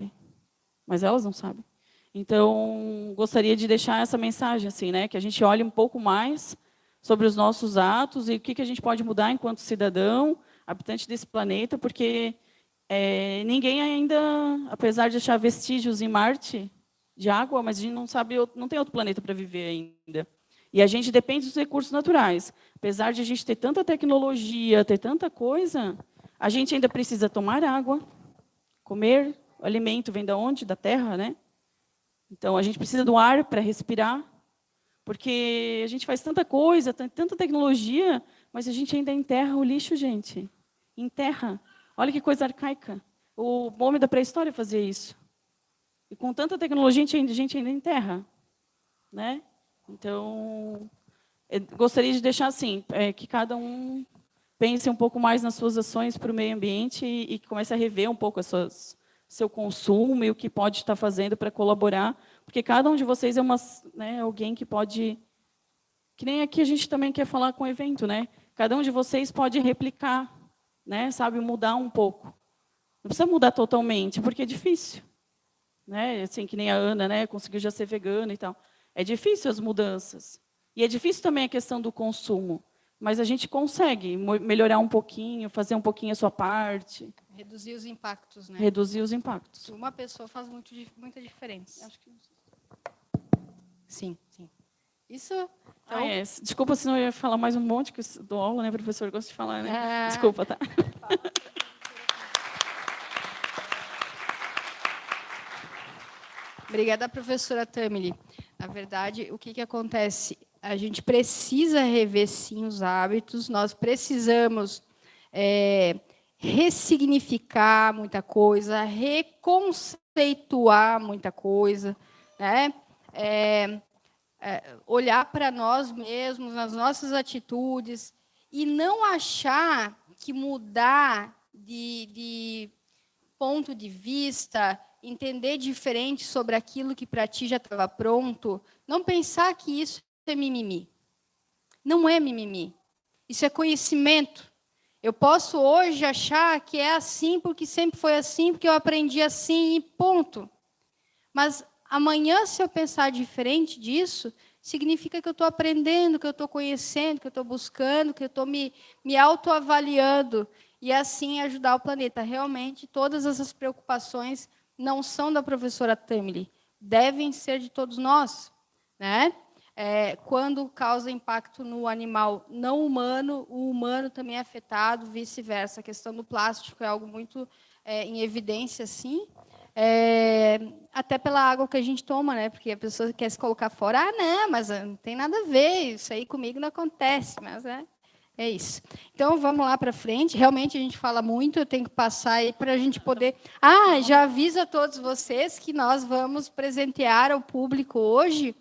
mas elas não sabem. Então, gostaria de deixar essa mensagem assim, né? Que a gente olhe um pouco mais sobre os nossos atos e o que a gente pode mudar enquanto cidadão, habitante desse planeta, porque ninguém ainda, apesar de achar vestígios em Marte de água, mas a gente não sabe, não tem outro planeta para viver ainda. E a gente depende dos recursos naturais. Apesar de a gente ter tanta tecnologia, ter tanta coisa, a gente ainda precisa tomar água, comer, o alimento vem da onde? Da terra, né? Então a gente precisa do ar para respirar, porque a gente faz tanta coisa, tanta tecnologia, mas a gente ainda enterra o lixo, gente. Enterra. Olha que coisa arcaica. O homem da pré-história fazia isso. E com tanta tecnologia, a gente ainda enterra, né? Então, gostaria de deixar assim, que cada um pense um pouco mais nas suas ações para o meio ambiente e comece a rever um pouco seu consumo e o que pode estar fazendo para colaborar, porque cada um de vocês é alguém que pode, que nem aqui a gente também quer falar com o evento, né? Cada um de vocês pode replicar, né? Sabe, mudar um pouco. Não precisa mudar totalmente, porque é difícil. Né? Assim, que nem a Ana, né? Conseguiu já ser vegana e tal. É difícil as mudanças. E é difícil também a questão do consumo. Mas a gente consegue melhorar um pouquinho, fazer um pouquinho a sua parte. Reduzir os impactos, né? Reduzir os impactos. Uma pessoa faz muita diferença. Acho que... Sim, sim. Isso... Então... Desculpa se não ia falar mais um monte, que eu dou aula, né, professor? Gosto de falar, né? Desculpa, tá? Obrigada, professora Tamily. Na verdade, o que acontece? A gente precisa rever, sim, os hábitos, nós precisamos ressignificar muita coisa, reconceituar muita coisa, né? Olhar para nós mesmos, nas nossas atitudes, e não achar que mudar de ponto de vista, entender diferente sobre aquilo que para ti já estava pronto, não pensar que isso é mimimi. Não é mimimi. Isso é conhecimento. Eu posso hoje achar que é assim porque sempre foi assim, porque eu aprendi assim e ponto. Mas amanhã, se eu pensar diferente disso, significa que eu estou aprendendo, que eu estou conhecendo, que eu estou buscando, que eu estou me autoavaliando e assim ajudar o planeta. Realmente, todas essas preocupações não são da professora Tamily, devem ser de todos nós, né? Quando causa impacto no animal não humano, o humano também é afetado, vice-versa. A questão do plástico é algo muito em evidência, sim. Até pela água que a gente toma, né? Porque a pessoa quer se colocar fora, não, mas não tem nada a ver, isso aí comigo não acontece, mas é isso. Então, vamos lá para frente. Realmente, a gente fala muito, eu tenho que passar aí para a gente poder... já aviso a todos vocês que nós vamos presentear ao público hoje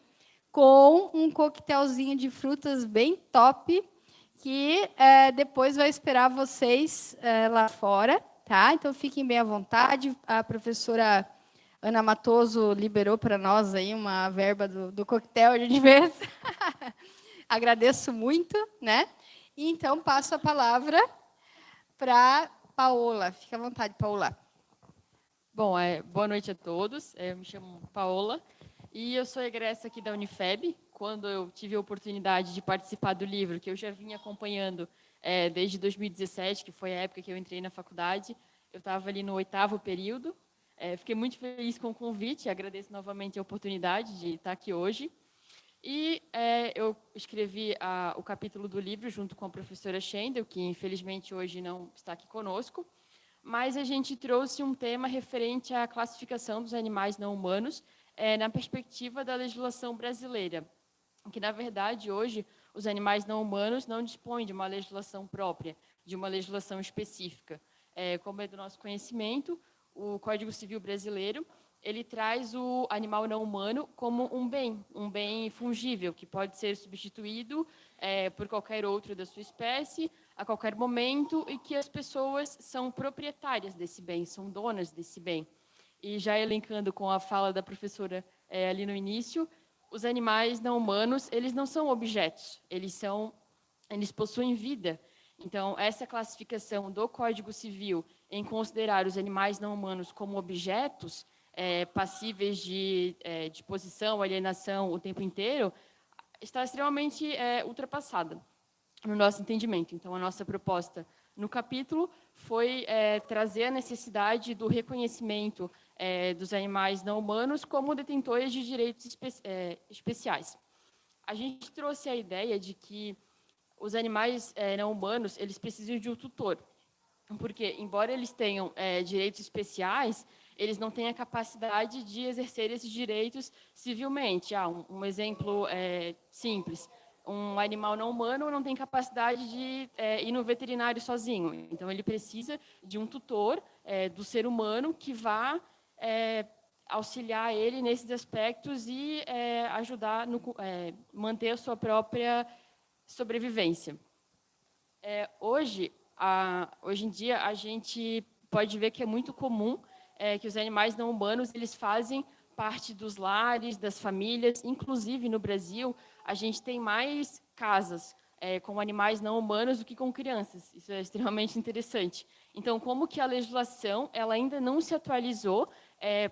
com um coquetelzinho de frutas bem top, que depois vai esperar vocês lá fora, tá? Então, fiquem bem à vontade. A professora Ana Matoso liberou para nós aí uma verba do coquetel de vez. Agradeço muito, né? E, então, passo a palavra para Paola. Fique à vontade, Paola. Bom, boa noite a todos. Eu me chamo Paola e eu sou egressa aqui da Unifeb. Quando eu tive a oportunidade de participar do livro, que eu já vinha acompanhando desde 2017, que foi a época que eu entrei na faculdade, eu estava ali no 8º período. Fiquei muito feliz com o convite, agradeço novamente a oportunidade de estar aqui hoje. E eu escrevi o capítulo do livro junto com a professora Schendel, que infelizmente hoje não está aqui conosco, mas a gente trouxe um tema referente à classificação dos animais não humanos na perspectiva da legislação brasileira, que, na verdade, hoje, os animais não humanos não dispõem de uma legislação própria, de uma legislação específica. Como é do nosso conhecimento, o Código Civil brasileiro, ele traz o animal não humano como um bem fungível, que pode ser substituído por qualquer outro da sua espécie, a qualquer momento, e que as pessoas são proprietárias desse bem, são donas desse bem. E já elencando com a fala da professora ali no início, os animais não humanos, eles não são objetos, eles possuem vida. Então, essa classificação do Código Civil em considerar os animais não humanos como objetos passíveis de posição, alienação o tempo inteiro, está extremamente ultrapassada no nosso entendimento. Então, a nossa proposta no capítulo foi trazer a necessidade do reconhecimento dos animais não humanos como detentores de direitos especiais. A gente trouxe a ideia de que os animais não humanos, eles precisam de um tutor, porque, embora eles tenham direitos especiais, eles não têm a capacidade de exercer esses direitos civilmente. Um exemplo simples: um animal não humano não tem capacidade de ir no veterinário sozinho. Então, ele precisa de um tutor do ser humano que vá auxiliar ele nesses aspectos e ajudar a manter a sua própria sobrevivência. Hoje em dia, a gente pode ver que é muito comum que os animais não humanos eles fazem parte dos lares, das famílias. Inclusive, no Brasil, a gente tem mais casas com animais não humanos do que com crianças. Isso é extremamente interessante. Então, como que a legislação ela ainda não se atualizou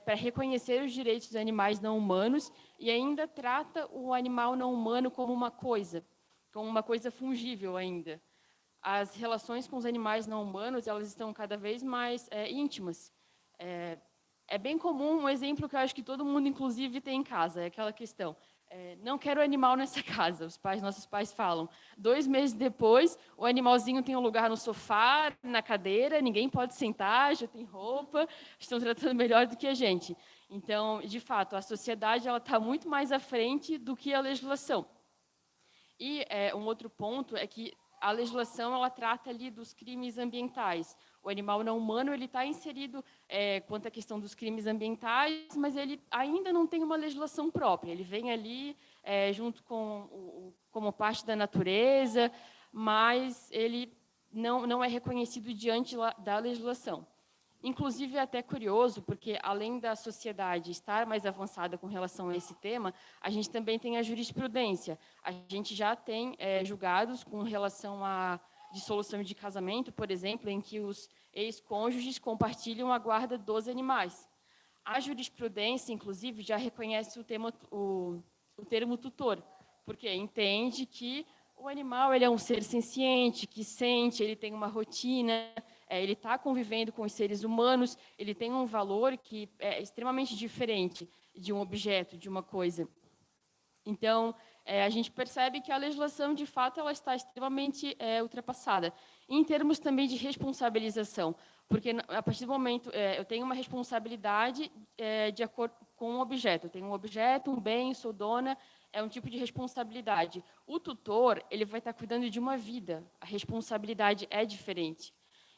para reconhecer os direitos dos animais não humanos e ainda trata o animal não humano como uma coisa fungível ainda. As relações com os animais não humanos elas estão cada vez mais íntimas. É bem comum, um exemplo que eu acho que todo mundo, inclusive, tem em casa, é aquela questão: não quero animal nessa casa, nossos pais falam. 2 meses depois, o animalzinho tem um lugar no sofá, na cadeira, ninguém pode sentar, já tem roupa, estão tratando melhor do que a gente. Então, de fato, a sociedade está muito mais à frente do que a legislação. E um outro ponto é que a legislação ela trata ali dos crimes ambientais. O animal não humano ele está inserido quanto à questão dos crimes ambientais, mas ele ainda não tem uma legislação própria. Ele vem ali junto como parte da natureza, mas ele não é reconhecido diante da legislação. Inclusive, é até curioso, porque, além da sociedade estar mais avançada com relação a esse tema, a gente também tem a jurisprudência. A gente já tem julgados com relação à dissolução de casamento, por exemplo, em que os ex-cônjuges compartilham a guarda dos animais. A jurisprudência, inclusive, já reconhece o termo tutor, porque entende que o animal ele é um ser senciente, que sente, ele tem uma rotina, ele está convivendo com os seres humanos, ele tem um valor que é extremamente diferente de um objeto, de uma coisa. Então, a gente percebe que a legislação, de fato, ela está extremamente ultrapassada. Em termos também de responsabilização, porque a partir do momento eu tenho uma responsabilidade de acordo com um objeto. Eu tenho um objeto, um bem, sou dona, é um tipo de responsabilidade. O tutor, ele vai estar cuidando de uma vida. A responsabilidade é diferente.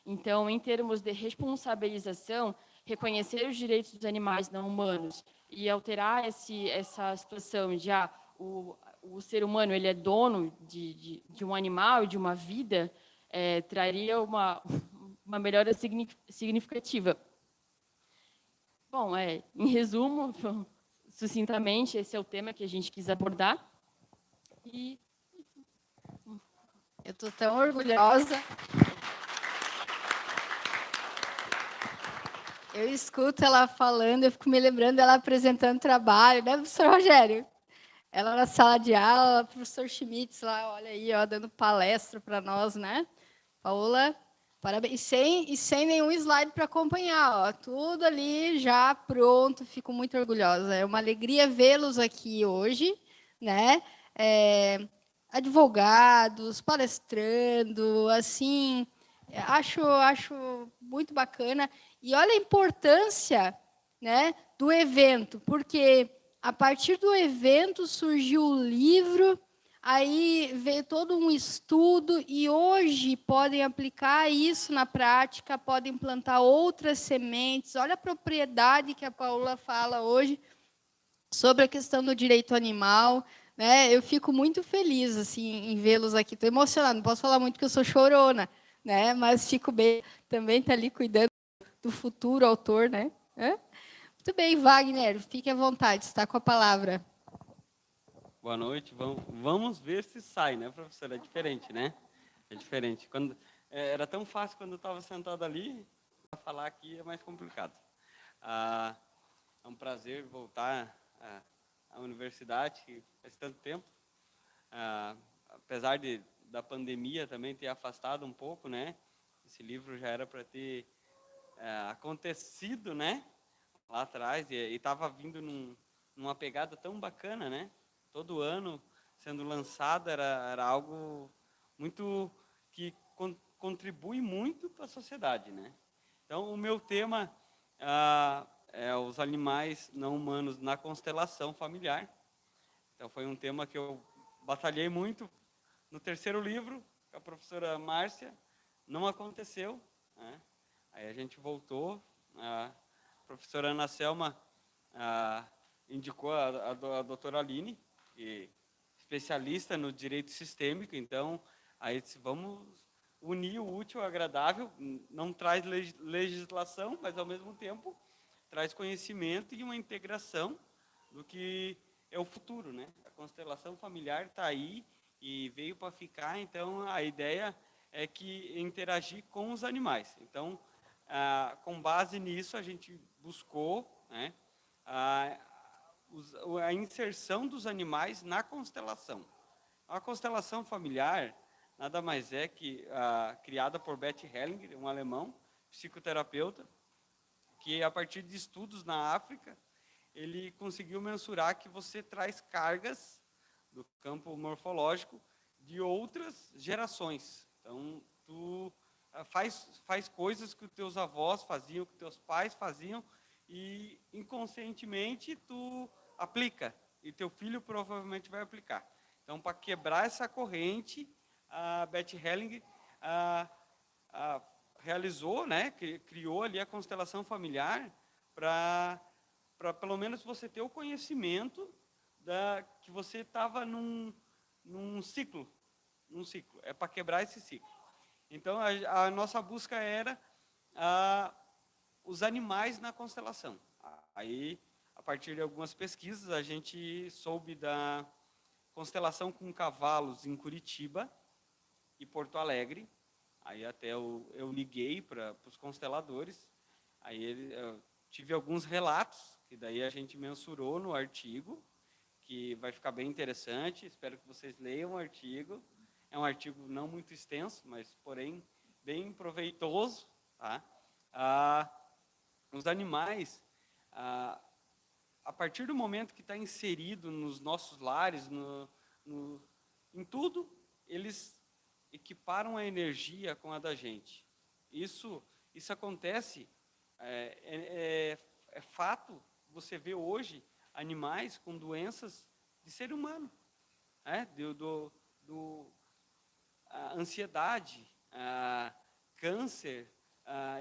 Então, em termos de responsabilização, reconhecer os direitos dos animais não humanos e alterar essa situação de o ser humano ele é dono de um animal, de uma vida, traria uma melhora significativa. Bom, em resumo, sucintamente, esse é o tema que a gente quis abordar. E eu estou tão orgulhosa. Eu escuto ela falando, eu fico me lembrando dela apresentando trabalho, né, professor Rogério? Ela na sala de aula, professor Schmitz lá, olha aí, ó, dando palestra para nós, né? Paola, parabéns. E sem nenhum slide para acompanhar, ó, tudo ali já pronto, fico muito orgulhosa. É uma alegria vê-los aqui hoje, né? Advogados, palestrando, assim, Acho muito bacana. E olha a importância, né, do evento, porque a partir do evento surgiu o livro, aí veio todo um estudo, e hoje podem aplicar isso na prática, podem plantar outras sementes. Olha a propriedade que a Paula fala hoje sobre a questão do direito animal, né? Eu fico muito feliz assim em vê-los aqui. Estou emocionada, não posso falar muito porque eu sou chorona, né? Mas fico bem, também está ali cuidando do futuro autor, né? Muito bem, Wagner, fique à vontade, está com a palavra. Boa noite. Vamos ver se sai, né, professora? É diferente, né? É diferente. Era tão fácil quando eu estava sentado ali, para falar aqui é mais complicado. É um prazer voltar à universidade, que faz tanto tempo. Apesar da pandemia também ter afastado um pouco, né? Esse livro já era para ter acontecido, né? Lá atrás, e estava vindo numa pegada tão bacana, né? Todo ano sendo lançado, era algo muito que contribui muito para a sociedade, né? Então, o meu tema é os animais não humanos na constelação familiar. Então, foi um tema que eu batalhei muito no terceiro livro, com a professora Márcia. Não aconteceu, né? Aí a gente voltou, a professora Ana Selma indicou a doutora Aline, que é especialista no direito sistêmico. Então, aí disse, vamos unir o útil ao agradável. Não traz legislação, mas ao mesmo tempo traz conhecimento e uma integração do que é o futuro, né? A constelação familiar está aí e veio para ficar. Então, a ideia é que interagir com os animais. Então, com base nisso, a gente buscou, né, a inserção dos animais na constelação. A constelação familiar nada mais é que criada por Bert Hellinger, um alemão, psicoterapeuta, que a partir de estudos na África, ele conseguiu mensurar que você traz cargas do campo morfológico de outras gerações. Então, tu faz coisas que os teus avós faziam, que os teus pais faziam, e inconscientemente tu aplica, e teu filho provavelmente vai aplicar. Então, para quebrar essa corrente, a Bert Hellinger realizou, né, criou ali a constelação familiar para pelo menos você ter o conhecimento que você estava num ciclo. É para quebrar esse ciclo. Então, a nossa busca era os animais na constelação. Aí, a partir de algumas pesquisas, a gente soube da constelação com cavalos em Curitiba e Porto Alegre. Aí até eu liguei para os consteladores. Aí eu tive alguns relatos, que daí a gente mensurou no artigo, que vai ficar bem interessante. Espero que vocês leiam o artigo. É um artigo não muito extenso, mas, porém, bem proveitoso. Tá? Os animais, a partir do momento que está inserido nos nossos lares, em tudo, eles equiparam a energia com a da gente. Isso acontece, é fato, você vê hoje animais com doenças de ser humano, ansiedade, câncer,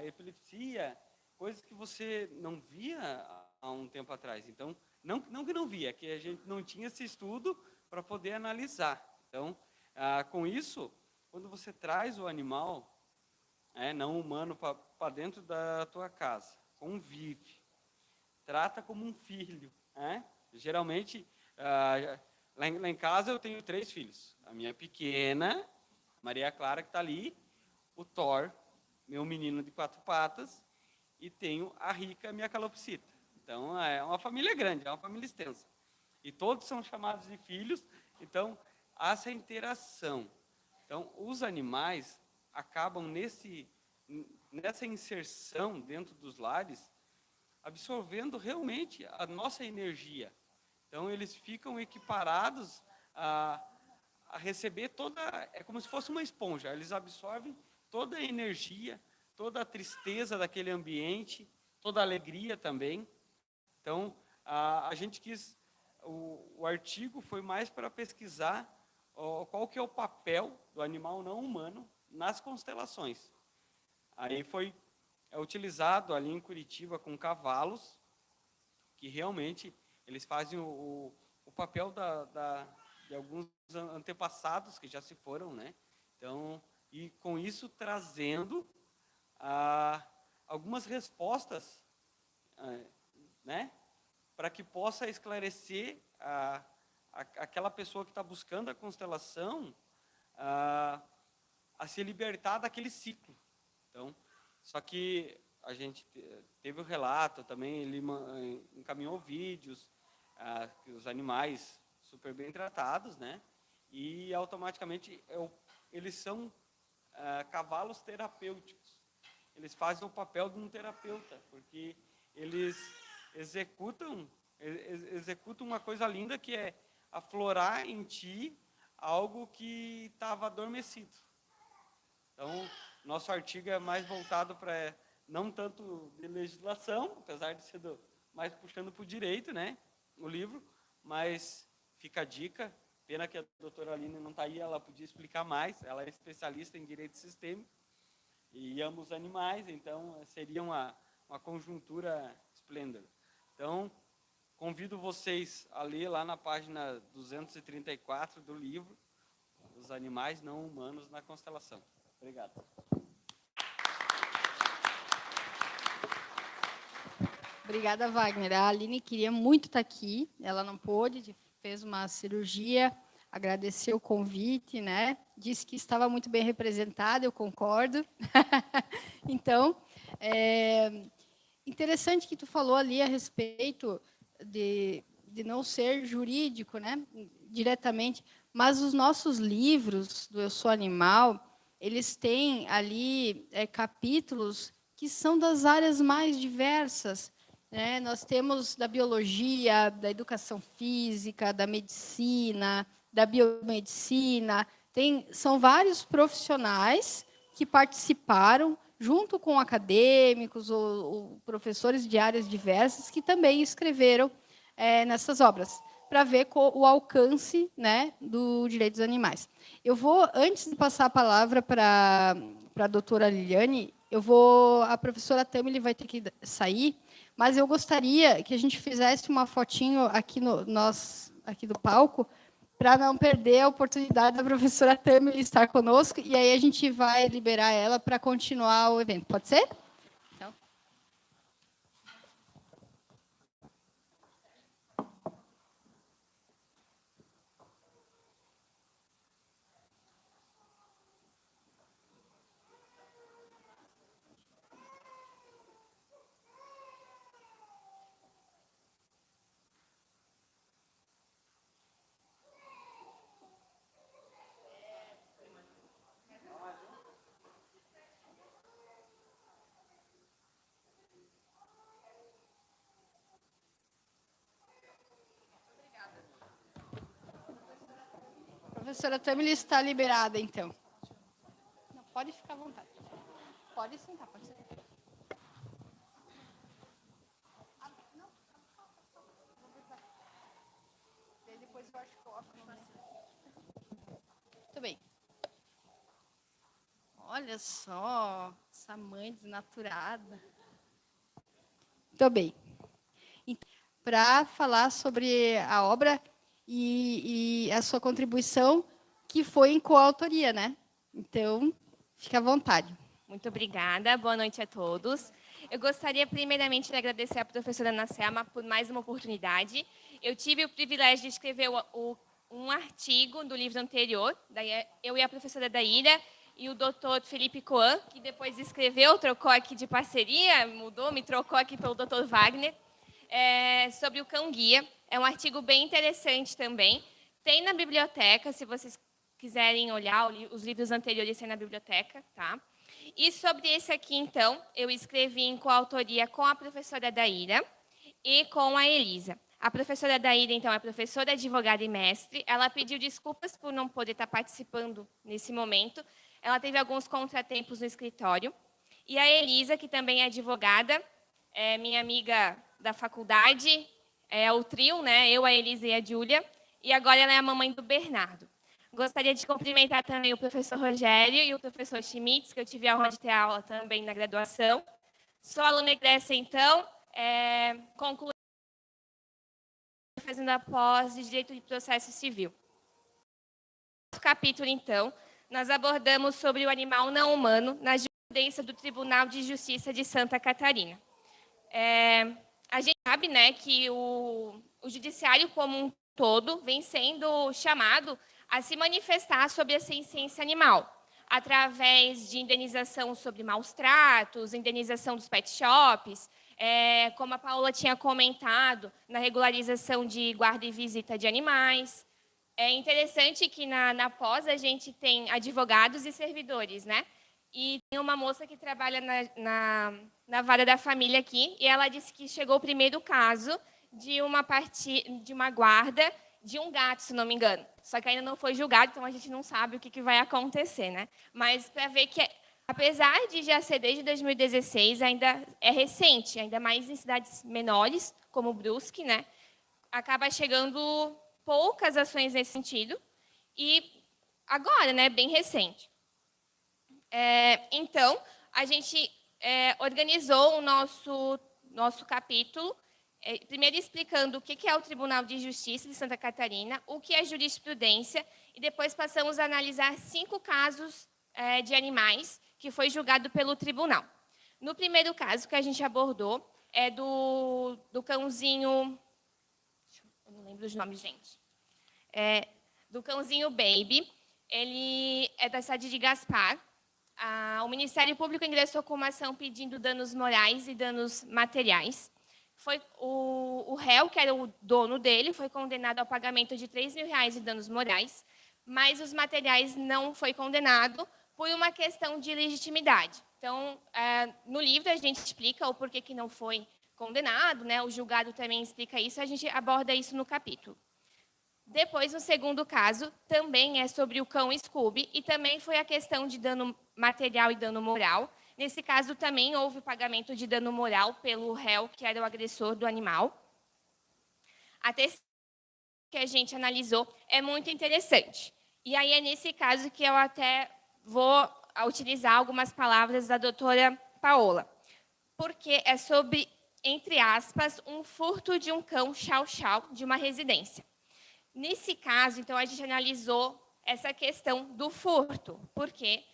epilepsia, coisas que você não via há um tempo atrás. Então, não que não via, que a gente não tinha esse estudo para poder analisar. Então, com isso, quando você traz o animal não humano para dentro da tua casa, convive, trata como um filho. Geralmente, lá em casa eu tenho 3 filhos. A minha pequena, Maria Clara, que está ali, o Thor, meu menino de 4 patas, e tenho a Rica, minha calopsita. Então, é uma família grande, é uma família extensa. E todos são chamados de filhos, então, há essa interação. Então, os animais acabam nessa inserção dentro dos lares, absorvendo realmente a nossa energia. Então, eles ficam equiparados a receber é como se fosse uma esponja, eles absorvem toda a energia, toda a tristeza daquele ambiente, toda a alegria também. Então, a gente quis, o artigo foi mais para pesquisar qual que é o papel do animal não humano nas constelações. Aí foi utilizado ali em Curitiba com cavalos, que realmente eles fazem o papel de alguns antepassados que já se foram, né? Então, e com isso trazendo algumas respostas, né? Para que possa esclarecer aquela pessoa que está buscando a constelação a se libertar daquele ciclo. Então, só que a gente teve o relato também, ele encaminhou vídeos, os animais super bem tratados, né? E automaticamente eles são cavalos terapêuticos. Eles fazem o papel de um terapeuta, porque eles executam uma coisa linda, que é aflorar em ti algo que estava adormecido. Então, nosso artigo é mais voltado para, não tanto de legislação, apesar de ser mais puxando para o direito, né, o livro, mas fica a dica. Pena que a doutora Aline não está aí, ela podia explicar mais, ela é especialista em direito sistêmico e ama os animais, então seria uma conjuntura esplêndida. Então, convido vocês a ler lá na página 234 do livro, Os Animais Não Humanos na Constelação. Obrigado. Obrigada, Wagner. A Aline queria muito estar aqui, ela não pôde, fez uma cirurgia, agradeceu o convite, né? Disse que estava muito bem representada, eu concordo. Então, interessante que tu falou ali a respeito de não ser jurídico, né? Diretamente, mas os nossos livros do Eu Sou Animal, eles têm ali capítulos que são das áreas mais diversas. Nós temos da biologia, da educação física, da medicina, da biomedicina. São vários profissionais que participaram, junto com acadêmicos ou professores de áreas diversas, que também escreveram nessas obras, para ver o alcance, né, do direito dos animais. Eu vou, antes de passar a palavra para a doutora Liliane, a professora Tamily vai ter que sair, mas eu gostaria que a gente fizesse uma fotinho aqui aqui do palco, para não perder a oportunidade da professora Tamily estar conosco, e aí a gente vai liberar ela para continuar o evento. Pode ser? Então. A professora Tamily está liberada, então. Não, pode ficar à vontade. Pode sentar, pode sentar. Depois eu acho que coloco no muito bem. Olha só, essa mãe desnaturada. Muito bem. Para falar sobre a obra e a sua contribuição, que foi em coautoria, né? Então, fique à vontade. Muito obrigada, boa noite a todos. Eu gostaria, primeiramente, de agradecer à professora Ana Selma por mais uma oportunidade. Eu tive o privilégio de escrever um artigo do livro anterior, eu e a professora Daíra e o doutor Felipe Coan, que depois escreveu, trocou aqui de parceria, me trocou aqui pelo doutor Wagner, sobre o cão-guia. É um artigo bem interessante também. Tem na biblioteca, se vocês quiserem olhar, os livros anteriores têm na biblioteca, tá? E sobre esse aqui, então, eu escrevi em coautoria com a professora Daíra e com a Elisa. A professora Daíra, então, é professora, advogada e mestre. Ela pediu desculpas por não poder estar participando nesse momento. ela teve alguns contratempos no escritório. E a Elisa, que também é advogada, é minha amiga da faculdade, é o trio, né? Eu, a Elisa e a Júlia. E agora ela é a mamãe do Bernardo. Gostaria de cumprimentar também o professor Rogério e o professor Schmitz, que eu tive a honra de ter aula também na graduação. Sou aluna egréssa, então, concluí fazendo a pós de Direito de Processo Civil. No capítulo, então, nós abordamos sobre o animal não humano na jurisprudência do Tribunal de Justiça de Santa Catarina. A gente sabe, né, que o judiciário como um todo vem sendo chamado a se manifestar sobre a ciência animal, através de indenização sobre maus tratos, indenização dos pet shops, como a Paola tinha comentado, na regularização de guarda e visita de animais. É interessante que na pós a gente tem advogados e servidores, né? E tem uma moça que trabalha na vara da família aqui, e ela disse que chegou o primeiro caso de uma guarda de um gato, se não me engano. Só que ainda não foi julgado, então a gente não sabe o que vai acontecer, né? Mas para ver que, apesar de já ser desde 2016, ainda é recente, ainda mais em cidades menores, como Brusque, né? Acaba chegando poucas ações nesse sentido, e agora, né, bem recente. Então, a gente organizou o nosso capítulo, primeiro explicando o que é o Tribunal de Justiça de Santa Catarina, o que é jurisprudência, e depois passamos a analisar 5 casos de animais que foi julgado pelo tribunal. No primeiro caso que a gente abordou, é do cãozinho... Eu não lembro os nomes, gente. Do cãozinho Baby. Ele é da cidade de Gaspar. O Ministério Público ingressou com uma ação pedindo danos morais e danos materiais. Foi o réu, que era o dono dele, foi condenado ao pagamento de R$3.000 de danos morais, mas os materiais não foi condenado por uma questão de legitimidade. Então, no livro a gente explica o porquê que não foi condenado, né? O julgado também explica isso, a gente aborda isso no capítulo. Depois, no segundo caso, também é sobre o cão Scooby, e também foi a questão de dano material e dano moral. Nesse caso, também houve pagamento de dano moral pelo réu, que era o agressor do animal. A terceira que a gente analisou é muito interessante. E aí é nesse caso que eu até vou utilizar algumas palavras da doutora Paola, porque é sobre, entre aspas, um furto de um cão chau-chau de uma residência. Nesse caso, então, a gente analisou essa questão do furto, porque,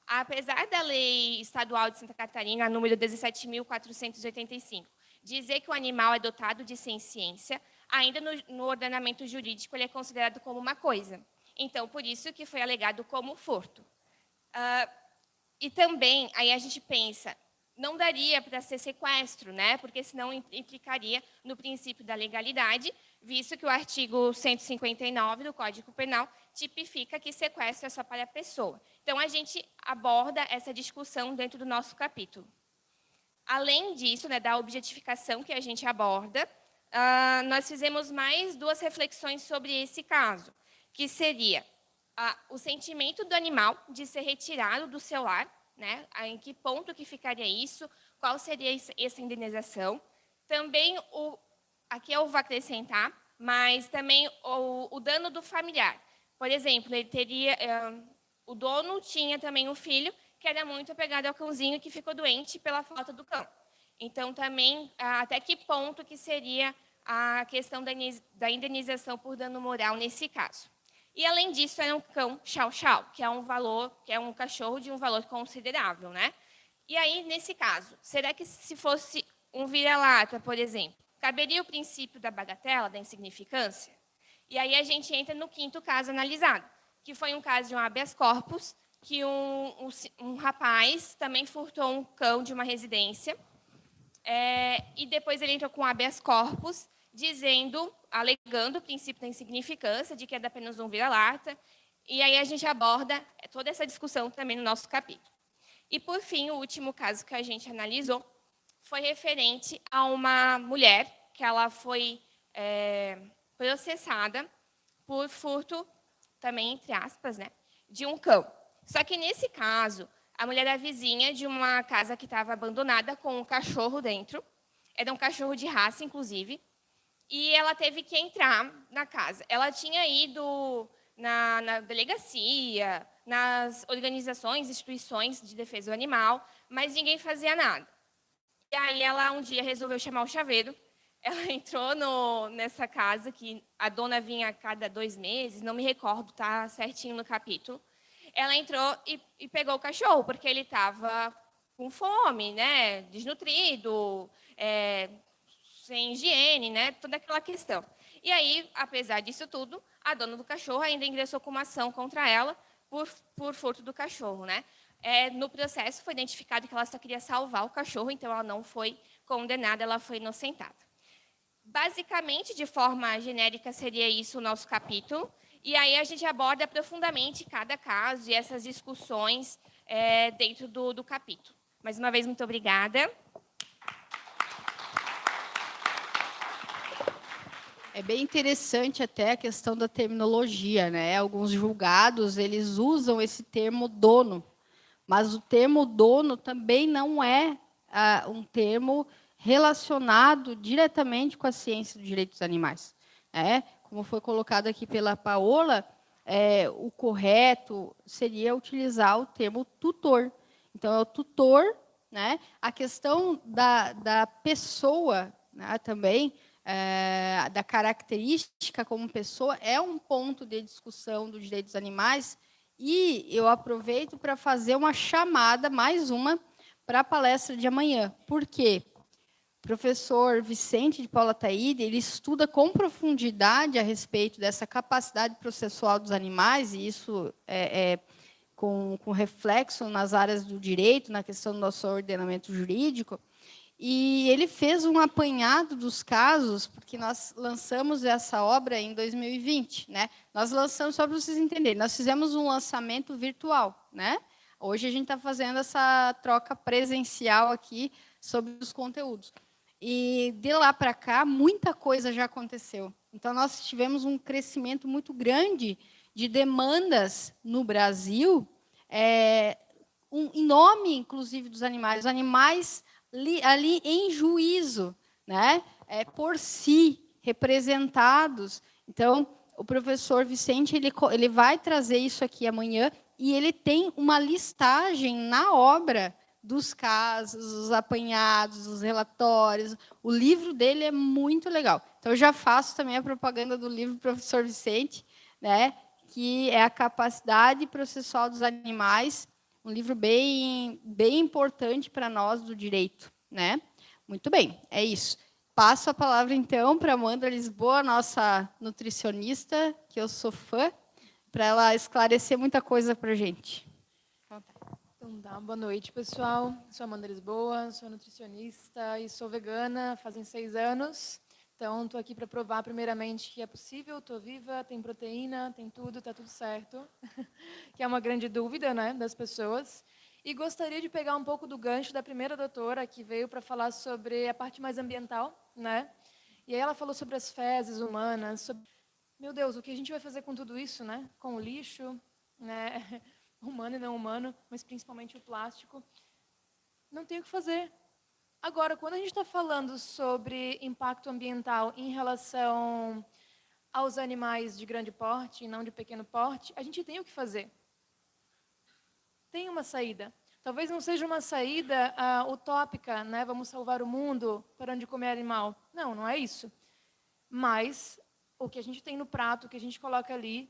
apesar da lei estadual de Santa Catarina, número 17.485, dizer que o animal é dotado de senciência, ainda no ordenamento jurídico ele é considerado como uma coisa. Então, por isso que foi alegado como furto. E também, aí a gente pensa, não daria para ser sequestro, né? Porque senão implicaria no princípio da legalidade, visto que o artigo 159 do Código Penal tipifica que sequestro é só para a pessoa. Então, a gente aborda essa discussão dentro do nosso capítulo. Além disso, né, da objetificação que a gente aborda, nós fizemos mais 2 reflexões sobre esse caso, que seria o sentimento do animal de ser retirado do seu lar, né? Em que ponto que ficaria isso, qual seria essa indenização. Também, aqui eu vou acrescentar, mas também o dano do familiar. Por exemplo, ele teria, o dono tinha também um filho que era muito apegado ao cãozinho e que ficou doente pela falta do cão. Então, também, até que ponto que seria a questão da indenização por dano moral nesse caso. E, além disso, era um cão chau-chau, que é um cachorro de um valor considerável, né? E aí, nesse caso, será que se fosse um vira-lata, por exemplo, caberia o princípio da bagatela, da insignificância? E aí a gente entra no 5º caso analisado, que foi um caso de um habeas corpus, que um rapaz também furtou um cão de uma residência, e depois ele entrou com habeas corpus, alegando o princípio da insignificância, de que é apenas um vira-lata, e aí a gente aborda toda essa discussão também no nosso capítulo. E, por fim, o último caso que a gente analisou foi referente a uma mulher que ela foi processada por furto, também entre aspas, né, de um cão. Só que, nesse caso, a mulher era vizinha de uma casa que estava abandonada com um cachorro dentro. Era um cachorro de raça, inclusive. E ela teve que entrar na casa. Ela tinha ido na delegacia, nas organizações, instituições de defesa do animal, mas ninguém fazia nada. E aí ela um dia resolveu chamar o chaveiro. Ela entrou nessa casa, que a dona vinha a cada 2 meses, não me recordo, tá certinho no capítulo. Ela entrou e pegou o cachorro, porque ele estava com fome, né, desnutrido, sem higiene, né, toda aquela questão. E aí, apesar disso tudo, a dona do cachorro ainda ingressou com uma ação contra ela por furto do cachorro, né? No processo foi identificado que ela só queria salvar o cachorro, então ela não foi condenada, ela foi inocentada. Basicamente, de forma genérica, seria isso o nosso capítulo. E aí a gente aborda profundamente cada caso e essas discussões dentro do capítulo. Mais uma vez, muito obrigada. É bem interessante até a questão da terminologia, né? Alguns julgados, eles usam esse termo dono, mas o termo dono também não é um termo relacionado diretamente com a ciência dos direitos dos animais. Como foi colocado aqui pela Paola, o correto seria utilizar o termo tutor. Então, é o tutor, né? A questão da pessoa, né, também, da característica como pessoa, é um ponto de discussão dos direitos dos animais, e eu aproveito para fazer uma chamada, mais uma, para a palestra de amanhã. Por quê? O professor Vicente de Paula Taide, ele estuda com profundidade a respeito dessa capacidade processual dos animais, e isso com reflexo nas áreas do direito, na questão do nosso ordenamento jurídico. E ele fez um apanhado dos casos, porque nós lançamos essa obra em 2020. Né? Nós lançamos, só para vocês entenderem, nós fizemos um lançamento virtual. Né? Hoje a gente está fazendo essa troca presencial aqui sobre os conteúdos. E de lá para cá, muita coisa já aconteceu. Então, nós tivemos um crescimento muito grande de demandas no Brasil, em nome, inclusive, dos animais. Os animais ali em juízo, né? Por si, representados. Então, o professor Vicente ele vai trazer isso aqui amanhã, e ele tem uma listagem na obra dos casos, os apanhados, os relatórios. O livro dele é muito legal. Então, eu já faço também a propaganda do livro do professor Vicente, né? Que é a capacidade processual dos animais, um livro bem importante para nós do direito, né? Muito bem, é isso. Passo a palavra, então, para a Amanda Lisboa, nossa nutricionista, que eu sou fã, para ela esclarecer muita coisa para a gente. Então, tá. Boa noite, pessoal. Sou Amanda Lisboa, sou nutricionista e sou vegana fazem 6 anos. Então, estou aqui para provar, primeiramente, que é possível, estou viva, tem proteína, tem tudo, está tudo certo. Que é uma grande dúvida, né, das pessoas. E gostaria de pegar um pouco do gancho da primeira doutora, que veio para falar sobre a parte mais ambiental, né? E aí ela falou sobre as fezes humanas, sobre... Meu Deus, o que a gente vai fazer com tudo isso, né? Com o lixo, né? Humano e não humano, mas principalmente o plástico. Não tem o que fazer. Agora, quando a gente está falando sobre impacto ambiental em relação aos animais de grande porte e não de pequeno porte, a gente tem o que fazer. Tem uma saída. Talvez não seja uma saída utópica, né? Vamos salvar o mundo, parando de comer animal. Não, não é isso. Mas o que a gente tem no prato, o que a gente coloca ali,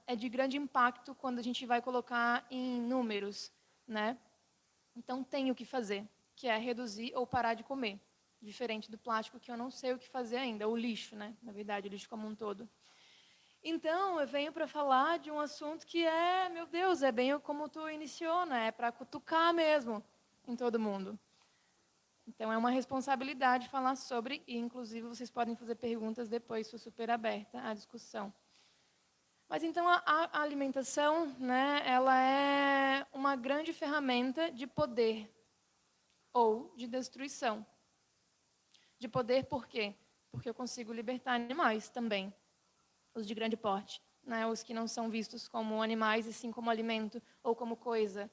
é de grande impacto quando a gente vai colocar em números, né? Então, tem o que fazer, que é reduzir ou parar de comer. Diferente do plástico, que eu não sei o que fazer ainda, o lixo, né? Na verdade, o lixo como um todo. Então, eu venho para falar de um assunto que meu Deus, é bem como tu iniciou, né? É para cutucar mesmo em todo mundo. Então, é uma responsabilidade falar sobre, e inclusive vocês podem fazer perguntas depois, sou super aberta à discussão. Mas então a alimentação, né, ela é uma grande ferramenta de poder ou de destruição. De poder por quê? Porque eu consigo libertar animais também, os de grande porte, né? Os que não são vistos como animais, e sim como alimento ou como coisa.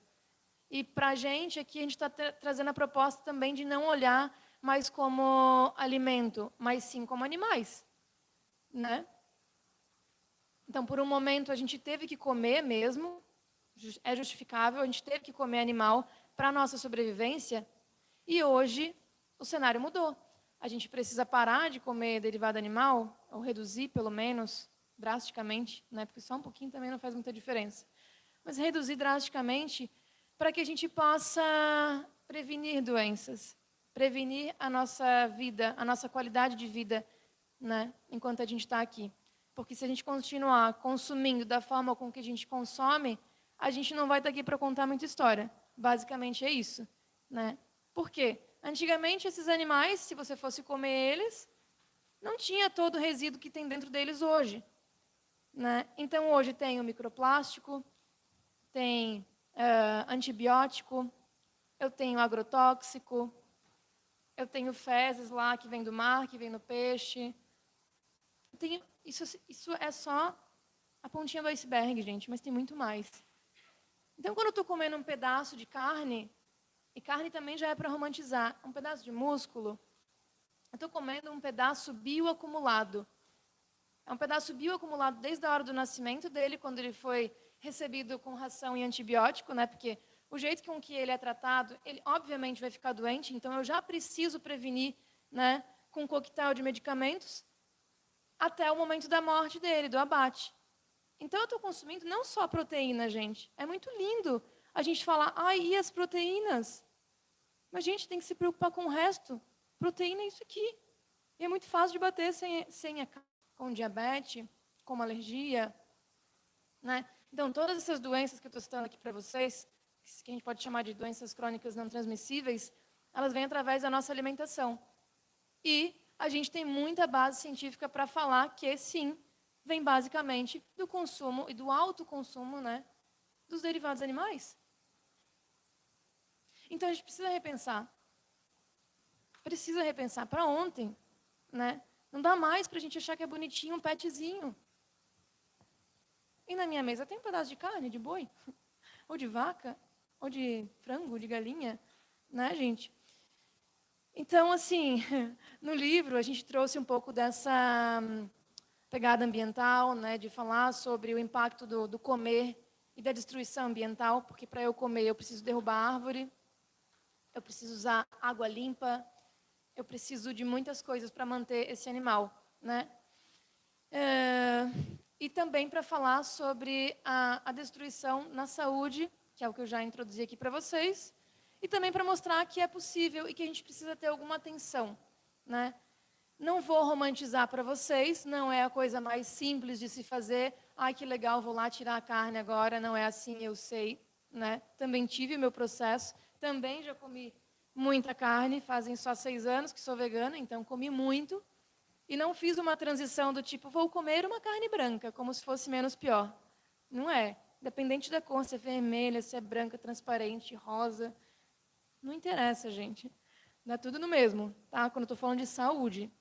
E para a gente aqui, a gente está trazendo a proposta também de não olhar mais como alimento, mas sim como animais, né? Então, por um momento, a gente teve que comer mesmo, é justificável, a gente teve que comer animal para a nossa sobrevivência, e hoje o cenário mudou. A gente precisa parar de comer derivado animal, ou reduzir, pelo menos, drasticamente, né? Porque só um pouquinho também não faz muita diferença. Mas reduzir drasticamente para que a gente possa prevenir doenças, prevenir a nossa vida, a nossa qualidade de vida, né? Enquanto a gente está aqui. Porque se a gente continuar consumindo da forma com que a gente consome, a gente não vai estar aqui para contar muita história. Basicamente é isso, né? Por quê? Antigamente, esses animais, se você fosse comer eles, não tinha todo o resíduo que tem dentro deles hoje, né? Então, hoje tem o microplástico, tem antibiótico, eu tenho agrotóxico, eu tenho fezes lá que vem do mar, que vem no peixe. Isso é só a pontinha do iceberg, gente, mas tem muito mais. Então, quando eu estou comendo um pedaço de carne, e carne também já é para romantizar, um pedaço de músculo, eu estou comendo um pedaço bioacumulado. É um pedaço bioacumulado desde a hora do nascimento dele, quando ele foi recebido com ração e antibiótico, né? Porque o jeito com que ele é tratado, ele obviamente vai ficar doente, então eu já preciso prevenir, né, com um coquetel de medicamentos até o momento da morte dele, do abate. Então eu estou consumindo não só proteína, gente. É muito lindo a gente falar, e as proteínas? Mas a gente tem que se preocupar com o resto. Proteína é isso aqui. E é muito fácil de bater com diabetes, com uma alergia, né? Então, todas essas doenças que eu estou citando aqui para vocês, que a gente pode chamar de doenças crônicas não transmissíveis, elas vêm através da nossa alimentação. E a gente tem muita base científica para falar que, sim, vem basicamente do consumo e do alto consumo, né, dos derivados animais. Então, a gente precisa repensar. Precisa repensar para ontem, né? Não dá mais para a gente achar que é bonitinho um petzinho. E na minha mesa tem um pedaço de carne, de boi, ou de vaca, ou de frango, de galinha, né, gente? Então, assim, no livro a gente trouxe um pouco dessa pegada ambiental, né, de falar sobre o impacto do comer e da destruição ambiental, porque para eu comer eu preciso derrubar árvore, eu preciso usar água limpa, eu preciso de muitas coisas para manter esse animal, né? E também para falar sobre a destruição na saúde, que é o que eu já introduzi aqui para vocês, e também para mostrar que é possível e que a gente precisa ter alguma atenção, né? Não vou romantizar para vocês, não é a coisa mais simples de se fazer. Ai, que legal, vou lá tirar a carne agora, não é assim, eu sei, né? Também tive o meu processo, também já comi muita carne, fazem só 6 anos que sou vegana, então comi muito. E não fiz uma transição do tipo, vou comer uma carne branca, como se fosse menos pior. Não é. Independente da cor, se é vermelha, se é branca, transparente, rosa. Não interessa, gente. Dá tudo no mesmo, tá? Quando eu estou falando de saúde.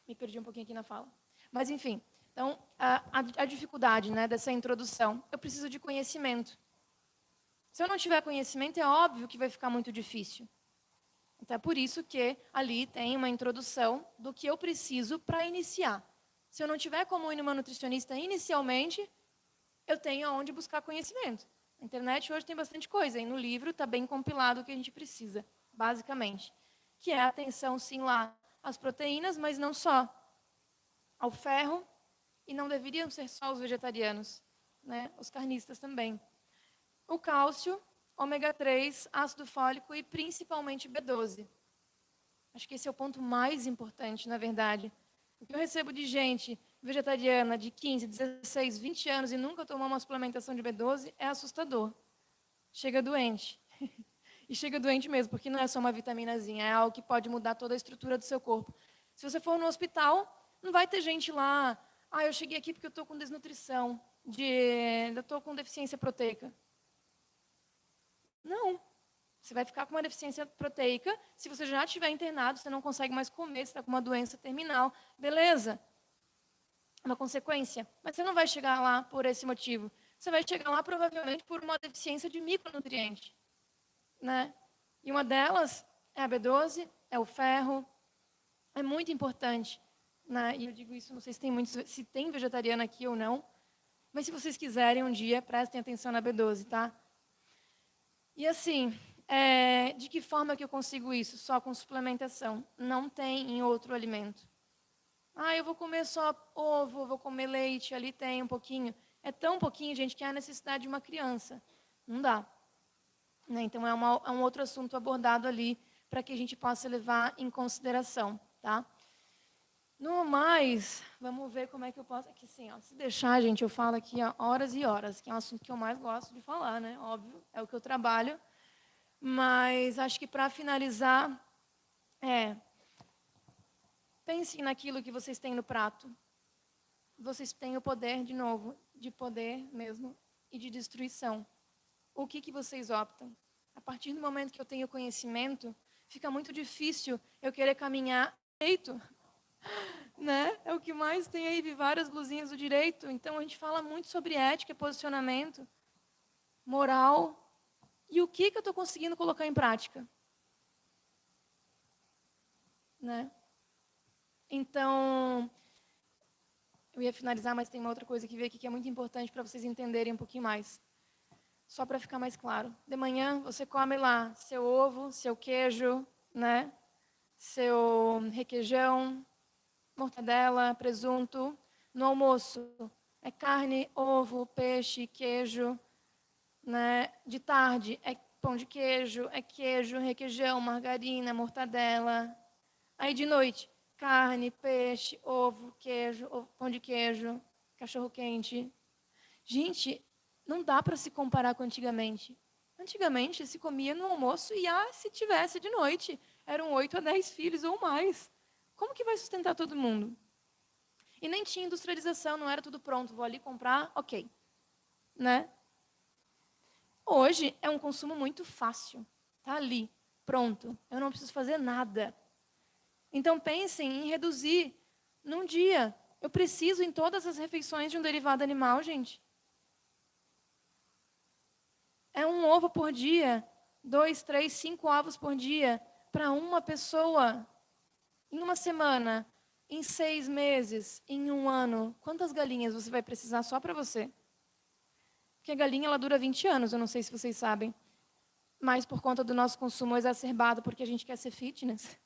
Me perdi um pouquinho aqui na fala. Mas, enfim. Então, a dificuldade, né, dessa introdução. Eu preciso de conhecimento. Se eu não tiver conhecimento, é óbvio que vai ficar muito difícil. Então, é por isso que ali tem uma introdução do que eu preciso para iniciar. Se eu não tiver como ir numa nutricionista inicialmente, eu tenho aonde buscar conhecimento. Na internet hoje tem bastante coisa, e no livro está bem compilado o que a gente precisa, basicamente. Que é a atenção, sim, lá às proteínas, mas não só. Ao ferro, e não deveriam ser só os vegetarianos, né? Os carnistas também. O cálcio, ômega 3, ácido fólico e principalmente B12. Acho que esse é o ponto mais importante, na verdade. O que eu recebo de gente vegetariana de 15, 16, 20 anos e nunca tomou uma suplementação de B12 é assustador. Chega doente. E chega doente mesmo, porque não é só uma vitaminazinha, é algo que pode mudar toda a estrutura do seu corpo. Se você for no hospital, não vai ter gente lá, eu cheguei aqui porque eu estou com desnutrição, eu estou com deficiência proteica. Não. Você vai ficar com uma deficiência proteica. Se você já estiver internado, você não consegue mais comer, você está com uma doença terminal. Beleza. uma consequência, mas você não vai chegar lá por esse motivo. Você vai chegar lá provavelmente por uma deficiência de micronutriente, né? E uma delas é a B12, é o ferro, é muito importante, né? E eu digo isso, não sei se tem vegetariano aqui ou não, mas se vocês quiserem um dia, prestem atenção na B12, tá? E assim, de que forma que eu consigo isso? Só com suplementação. Não tem em outro alimento. Eu vou comer só ovo, vou comer leite, ali tem um pouquinho. É tão pouquinho, gente, que é a necessidade de uma criança. Não dá. Né? Então, é um outro assunto abordado ali para que a gente possa levar em consideração, tá? No mais, vamos ver como é que eu posso... Aqui, sim, ó, se deixar, gente, eu falo aqui horas e horas, que é um assunto que eu mais gosto de falar, né? Óbvio, é o que eu trabalho. Mas acho que, para finalizar, pensem naquilo que vocês têm no prato. Vocês têm o poder, de novo, de poder mesmo e de destruição. O que vocês optam? A partir do momento que eu tenho conhecimento, fica muito difícil eu querer caminhar direito. Né? É o que mais tem aí, de várias blusinhas do direito. Então, a gente fala muito sobre ética, posicionamento, moral. E o que eu estou conseguindo colocar em prática? Né? Então, eu ia finalizar, mas tem uma outra coisa que veio aqui que é muito importante para vocês entenderem um pouquinho mais. Só para ficar mais claro. De manhã, você come lá seu ovo, seu queijo, né? Seu requeijão, mortadela, presunto. No almoço, é carne, ovo, peixe, queijo. Né? De tarde, é pão de queijo, requeijão, margarina, mortadela. Aí de noite, carne, peixe, ovo, queijo, pão de queijo, cachorro-quente. Gente, não dá para se comparar com antigamente. Antigamente, se comia no almoço e, se tivesse de noite, eram 8 a 10 filhos ou mais. Como que vai sustentar todo mundo? E nem tinha industrialização, não era tudo pronto. Vou ali comprar, ok. Né? Hoje é um consumo muito fácil. Está ali, pronto. Eu não preciso fazer nada. Então, pensem em reduzir num dia. Eu preciso em todas as refeições de um derivado animal, gente. É um ovo por dia, 2, 3, 5 ovos por dia para uma pessoa. Em uma semana, em 6 meses, em um ano, quantas galinhas você vai precisar só para você? Porque a galinha ela dura 20 anos, eu não sei se vocês sabem. Mas por conta do nosso consumo exacerbado, porque a gente quer ser fitness.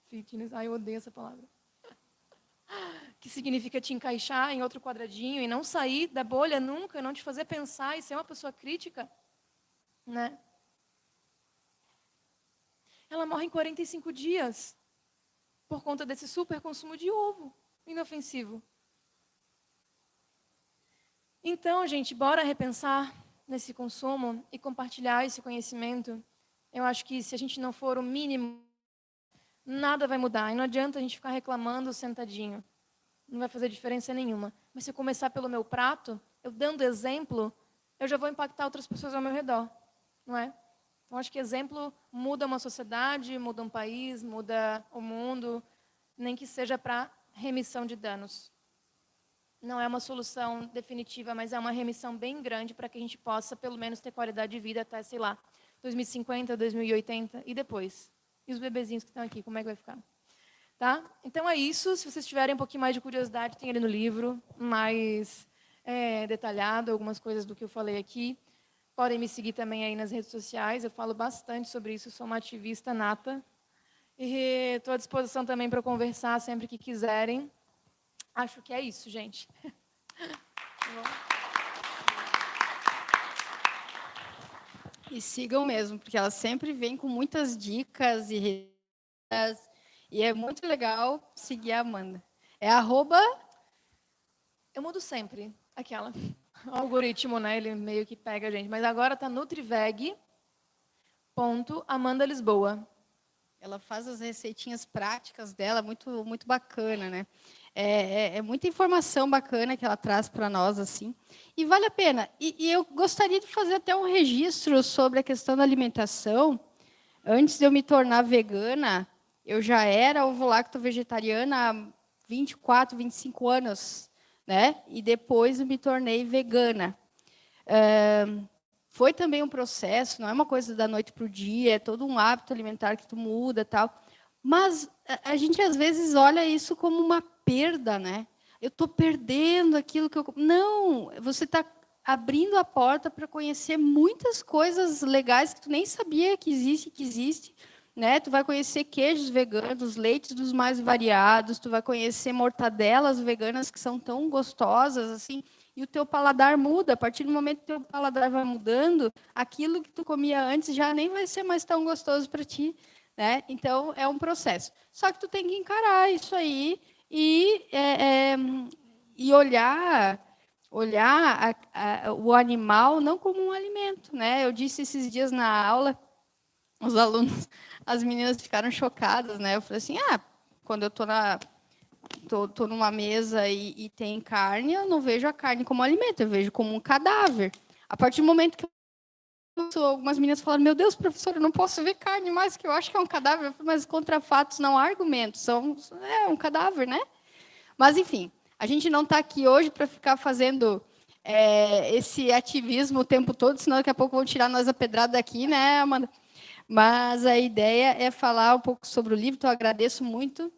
Fitness, eu odeio essa palavra. Que significa te encaixar em outro quadradinho e não sair da bolha nunca, não te fazer pensar e ser uma pessoa crítica. Né? Ela morre em 45 dias por conta desse super consumo de ovo inofensivo. Então, gente, bora repensar nesse consumo e compartilhar esse conhecimento. Eu acho que se a gente não for o mínimo, nada vai mudar. E não adianta a gente ficar reclamando sentadinho. Não vai fazer diferença nenhuma. Mas se eu começar pelo meu prato, eu dando exemplo, eu já vou impactar outras pessoas ao meu redor. Não é? Então, acho que exemplo muda uma sociedade, muda um país, muda o mundo, nem que seja para remissão de danos. Não é uma solução definitiva, mas é uma remissão bem grande para que a gente possa, pelo menos, ter qualidade de vida até, sei lá, 2050, 2080 e depois. E os bebezinhos que estão aqui, como é que vai ficar? Tá? Então é isso. Se vocês tiverem um pouquinho mais de curiosidade, tem ali no livro, mais detalhado, algumas coisas do que eu falei aqui. Podem me seguir também aí nas redes sociais. Eu falo bastante sobre isso, sou uma ativista nata. E estou à disposição também para conversar sempre que quiserem. Acho que é isso, gente. E sigam mesmo, porque ela sempre vem com muitas dicas e é muito legal seguir a Amanda. É @... Eu mudo sempre, aquela. O algoritmo, né? Ele meio que pega a gente. Mas agora está nutriveg.amandalisboa. Ela faz as receitinhas práticas dela, muito, muito bacana, né? É muita informação bacana que ela traz para nós, assim. E vale a pena. E eu gostaria de fazer até um registro sobre a questão da alimentação. Antes de eu me tornar vegana, eu já era ovo-lacto vegetariana 24, 25 anos, né? E depois eu me tornei vegana. Foi também um processo, não é uma coisa da noite para o dia, é todo um hábito alimentar que tu muda, tal. Mas a gente às vezes olha isso como uma perda, né? Eu estou perdendo aquilo que eu... Não, você está abrindo a porta para conhecer muitas coisas legais que tu nem sabia que existe, né? Tu vai conhecer queijos veganos, leites dos mais variados, tu vai conhecer mortadelas veganas que são tão gostosas, assim, e o teu paladar muda. A partir do momento que o teu paladar vai mudando, aquilo que tu comia antes já nem vai ser mais tão gostoso para ti, né? Então, é um processo. Só que tu tem que encarar isso aí e olhar o animal não como um alimento, né? Eu disse esses dias na aula, os alunos, as meninas ficaram chocadas, né? Eu falei assim, quando eu tô numa mesa e tem carne, eu não vejo a carne como alimento, eu vejo como um cadáver. A partir do momento que algumas meninas falaram, meu Deus, professora, eu não posso ver carne mais, que eu acho que é um cadáver. Eu falei, mas contra fatos não há argumentos, é um cadáver, né? Mas, enfim, a gente não está aqui hoje para ficar fazendo esse ativismo o tempo todo, senão daqui a pouco vão tirar nós a pedrada daqui, né, Amanda? Mas a ideia é falar um pouco sobre o livro, então eu agradeço muito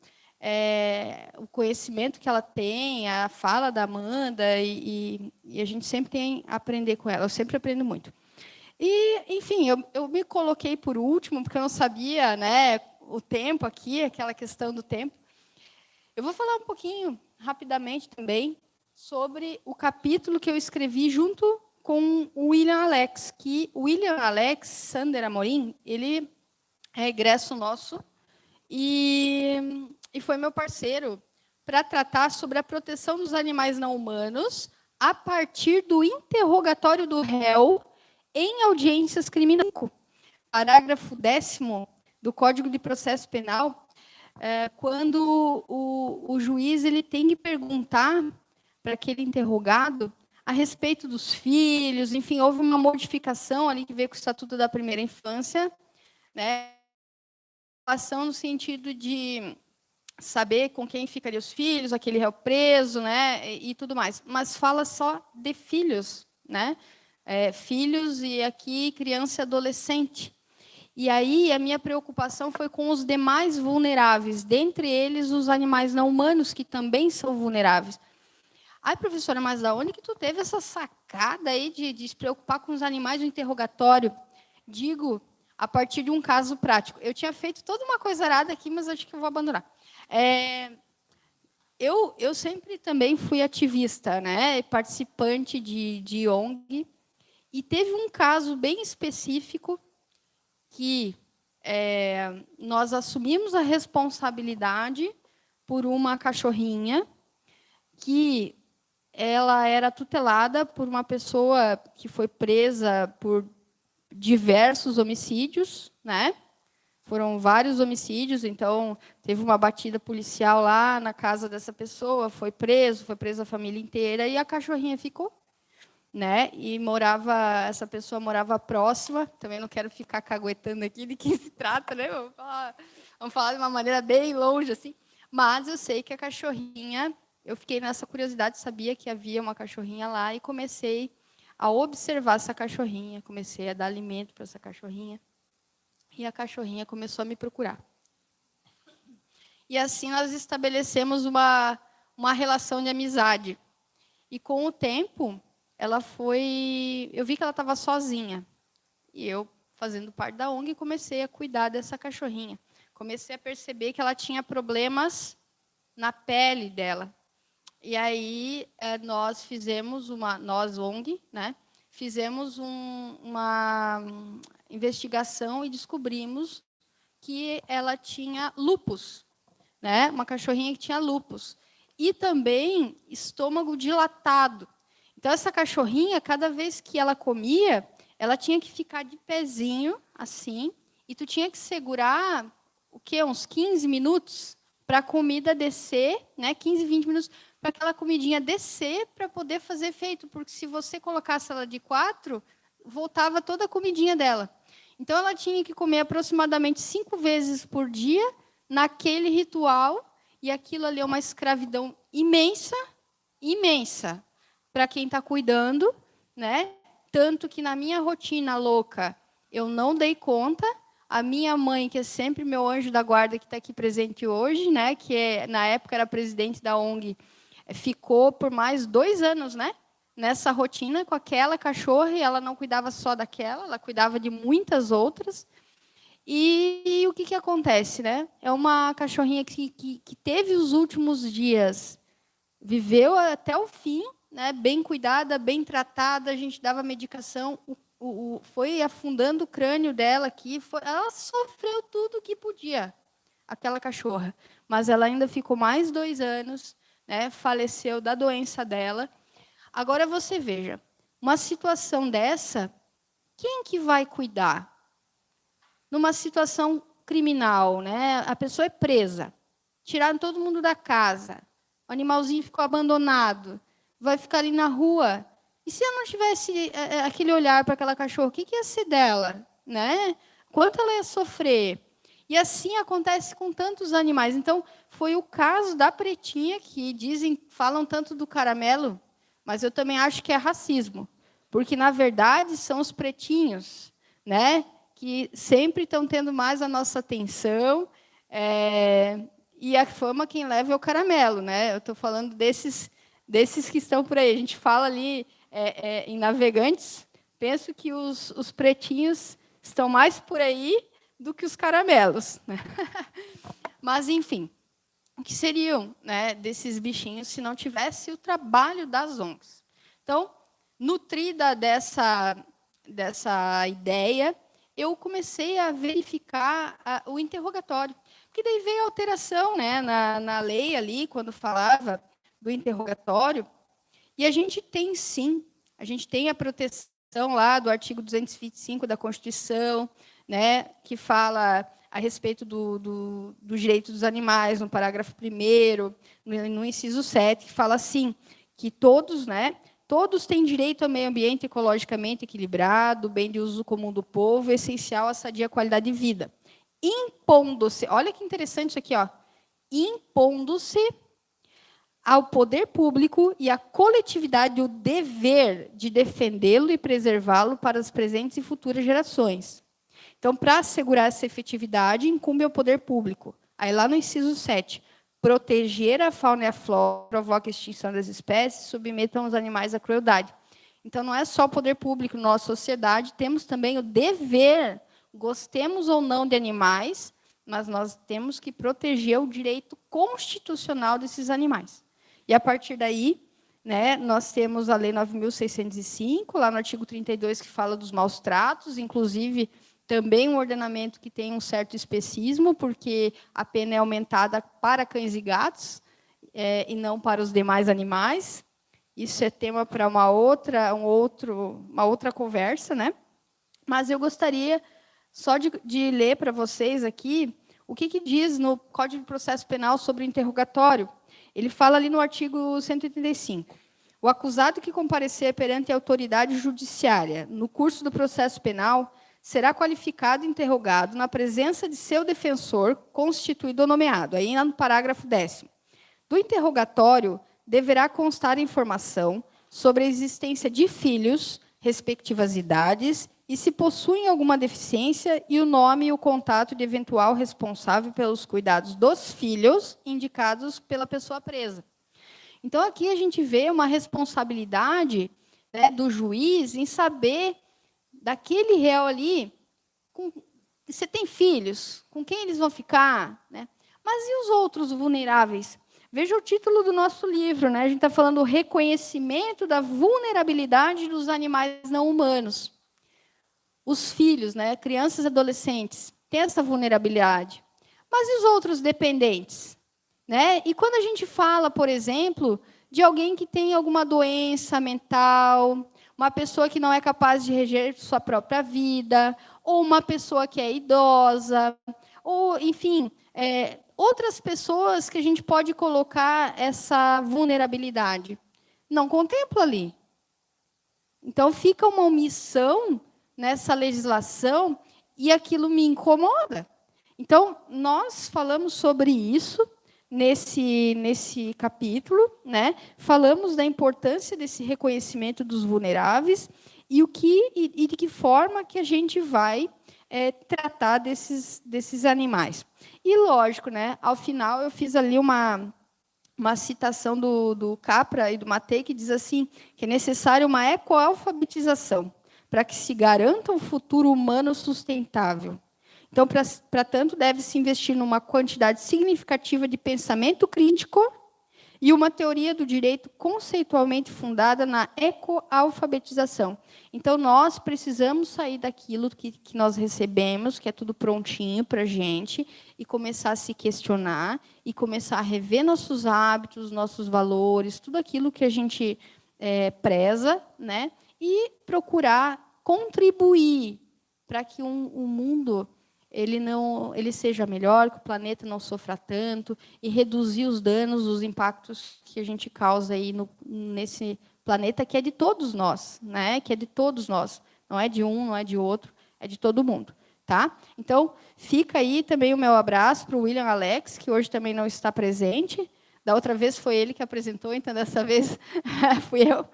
o conhecimento que ela tem, a fala da Amanda, e a gente sempre tem a aprender com ela, eu sempre aprendo muito. E, enfim, eu me coloquei por último, porque eu não sabia, né, o tempo aqui, aquela questão do tempo. Eu vou falar um pouquinho, rapidamente também, sobre o capítulo que eu escrevi junto com o William Alex, que o William Alex Sander Amorim, ele é egresso nosso e foi meu parceiro para tratar sobre a proteção dos animais não humanos a partir do interrogatório do réu em audiências criminais. Parágrafo 10º do Código de Processo Penal, quando o juiz ele tem que perguntar para aquele interrogado a respeito dos filhos, enfim, houve uma modificação ali que veio com o Estatuto da Primeira Infância, né? Ação no sentido de saber com quem ficariam os filhos, aquele réu preso, né, e tudo mais. Mas fala só de filhos, né? Filhos e aqui criança e adolescente. E aí a minha preocupação foi com os demais vulneráveis, dentre eles os animais não humanos, que também são vulneráveis. Ai, professora, mas da onde que tu teve essa sacada aí de se preocupar com os animais no interrogatório? Digo, a partir de um caso prático. Eu tinha feito toda uma coisa arada aqui, mas acho que eu vou abandonar. Eu sempre também fui ativista, né, participante de ONG, e teve um caso bem específico que nós assumimos a responsabilidade por uma cachorrinha que ela era tutelada por uma pessoa que foi presa por diversos homicídios, né? Foram vários homicídios, então teve uma batida policial lá na casa dessa pessoa, foi presa a família inteira e a cachorrinha ficou, né? E essa pessoa morava próxima, também não quero ficar caguetando aqui de quem se trata, né? Vamos falar de uma maneira bem longe, assim. Mas eu sei que a cachorrinha, eu fiquei nessa curiosidade, sabia que havia uma cachorrinha lá e comecei a observar essa cachorrinha, comecei a dar alimento para essa cachorrinha e a cachorrinha começou a me procurar. E assim nós estabelecemos uma relação de amizade. E com o tempo, eu vi que ela estava sozinha. E eu, fazendo parte da ONG, comecei a cuidar dessa cachorrinha. Comecei a perceber que ela tinha problemas na pele dela. E aí nós ONG, né, fizemos uma investigação e descobrimos que ela tinha lúpus, né, uma cachorrinha que tinha lúpus. E também estômago dilatado. Então, essa cachorrinha, cada vez que ela comia, ela tinha que ficar de pezinho, assim, e tu tinha que segurar, uns 15 minutos para a comida descer, né, 15, 20 minutos, para aquela comidinha descer para poder fazer efeito, porque se você colocasse ela de 4, voltava toda a comidinha dela. Então, ela tinha que comer aproximadamente 5 vezes por dia, naquele ritual, e aquilo ali é uma escravidão imensa, imensa, para quem está cuidando, né? Tanto que na minha rotina louca, eu não dei conta. A minha mãe, que é sempre meu anjo da guarda, que está aqui presente hoje, né? Que na época era presidente da ONG, ficou por mais 2 anos, né? Nessa rotina com aquela cachorra, e ela não cuidava só daquela, ela cuidava de muitas outras. E o que acontece, né? É uma cachorrinha que teve os últimos dias, viveu até o fim, né? Bem cuidada, bem tratada, a gente dava medicação, foi afundando o crânio dela aqui, ela sofreu tudo o que podia, aquela cachorra. Mas ela ainda ficou mais 2 anos, né? Faleceu da doença dela. Agora você veja, uma situação dessa, quem que vai cuidar? Numa situação criminal, né? A pessoa é presa, tiraram todo mundo da casa, o animalzinho ficou abandonado, vai ficar ali na rua. E se eu não tivesse aquele olhar para aquela cachorra, o que ia ser dela? Né? Quanto ela ia sofrer? E assim acontece com tantos animais. Então, foi o caso da pretinha, que falam tanto do caramelo, mas eu também acho que é racismo. Porque, na verdade, são os pretinhos, né? Que sempre estão tendo mais a nossa atenção. E a fama quem leva é o caramelo, né? Eu estou falando desses que estão por aí. A gente fala ali em Navegantes, penso que os pretinhos estão mais por aí do que os caramelos, né? Mas, enfim, o que seriam, né, desses bichinhos se não tivesse o trabalho das ONGs? Então, nutrida dessa ideia, eu comecei a verificar o interrogatório. Porque daí veio a alteração, né, na lei ali, quando falava do interrogatório. E a gente tem, sim, a gente tem a proteção lá do artigo 225 da Constituição, né, que fala a respeito do direito dos animais, no parágrafo 1º, no inciso 7, que fala assim, que todos, né, todos têm direito ao meio ambiente ecologicamente equilibrado, bem de uso comum do povo, essencial à sadia qualidade de vida. Impondo-se, olha que interessante isso aqui, ó, impondo-se ao poder público e à coletividade o dever de defendê-lo e preservá-lo para as presentes e futuras gerações. Então, para assegurar essa efetividade, incumbe ao poder público. Aí, lá no inciso 7, proteger a fauna e a flora, provoca a extinção das espécies, submetam os animais à crueldade. Então, não é só o poder público, nossa sociedade, temos também o dever, gostemos ou não de animais, mas nós temos que proteger o direito constitucional desses animais. E, a partir daí, né, nós temos a Lei 9.605, lá no artigo 32, que fala dos maus tratos, inclusive também um ordenamento que tem um certo especismo, porque a pena é aumentada para cães e gatos, e não para os demais animais. Isso é tema para uma outra conversa, né? Mas eu gostaria só de ler para vocês aqui o que diz no Código de Processo Penal sobre o interrogatório. Ele fala ali no artigo 185. O acusado que comparecer perante a autoridade judiciária no curso do processo penal será qualificado e interrogado na presença de seu defensor, constituído ou nomeado. Aí, no parágrafo 10º. Do interrogatório, deverá constar informação sobre a existência de filhos, respectivas idades, e se possuem alguma deficiência, e o nome e o contato de eventual responsável pelos cuidados dos filhos, indicados pela pessoa presa. Então, aqui a gente vê uma responsabilidade, né, do juiz em saber daquele réu ali, você tem filhos, com quem eles vão ficar? Né? Mas e os outros vulneráveis? Veja o título do nosso livro, né? A gente está falando do reconhecimento da vulnerabilidade dos animais não humanos. Os filhos, né? Crianças e adolescentes, têm essa vulnerabilidade. Mas e os outros dependentes? Né? E quando a gente fala, por exemplo, de alguém que tem alguma doença mental, uma pessoa que não é capaz de reger sua própria vida, ou uma pessoa que é idosa, ou, enfim, outras pessoas que a gente pode colocar essa vulnerabilidade. Não contempla ali. Então, fica uma omissão nessa legislação e aquilo me incomoda. Então, nós falamos sobre isso, nesse capítulo, né? Falamos da importância desse reconhecimento dos vulneráveis e de que forma que a gente vai tratar desses animais. E, lógico, né? Ao final, eu fiz ali uma citação do Capra e do Mattei, que diz assim, que é necessário uma ecoalfabetização para que se garanta um futuro humano sustentável. Então, para tanto, deve-se investir numa quantidade significativa de pensamento crítico e uma teoria do direito conceitualmente fundada na ecoalfabetização. Então, nós precisamos sair daquilo que nós recebemos, que é tudo prontinho para a gente, e começar a se questionar, e começar a rever nossos hábitos, nossos valores, tudo aquilo que a gente preza, né? E procurar contribuir para que o mundo ele seja melhor, que o planeta não sofra tanto, e reduzir os danos, os impactos que a gente causa aí nesse planeta, que é de todos nós, né? Que é de todos nós. Não é de um, não é de outro, é de todo mundo. Tá? Então, fica aí também o meu abraço para o William Alex, que hoje também não está presente. Da outra vez foi ele que apresentou, então dessa vez fui eu.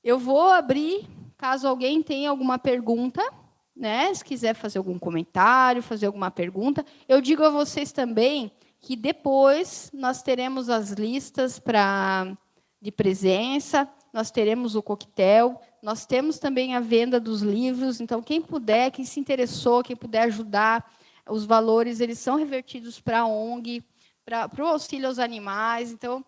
Eu vou abrir, caso alguém tenha alguma pergunta, né? Se quiser fazer algum comentário, fazer alguma pergunta. Eu digo a vocês também que depois nós teremos as listas de presença, nós teremos o coquetel, nós temos também a venda dos livros. Então, quem puder, quem se interessou, quem puder ajudar, os valores eles são revertidos para a ONG, para o auxílio aos animais. Então,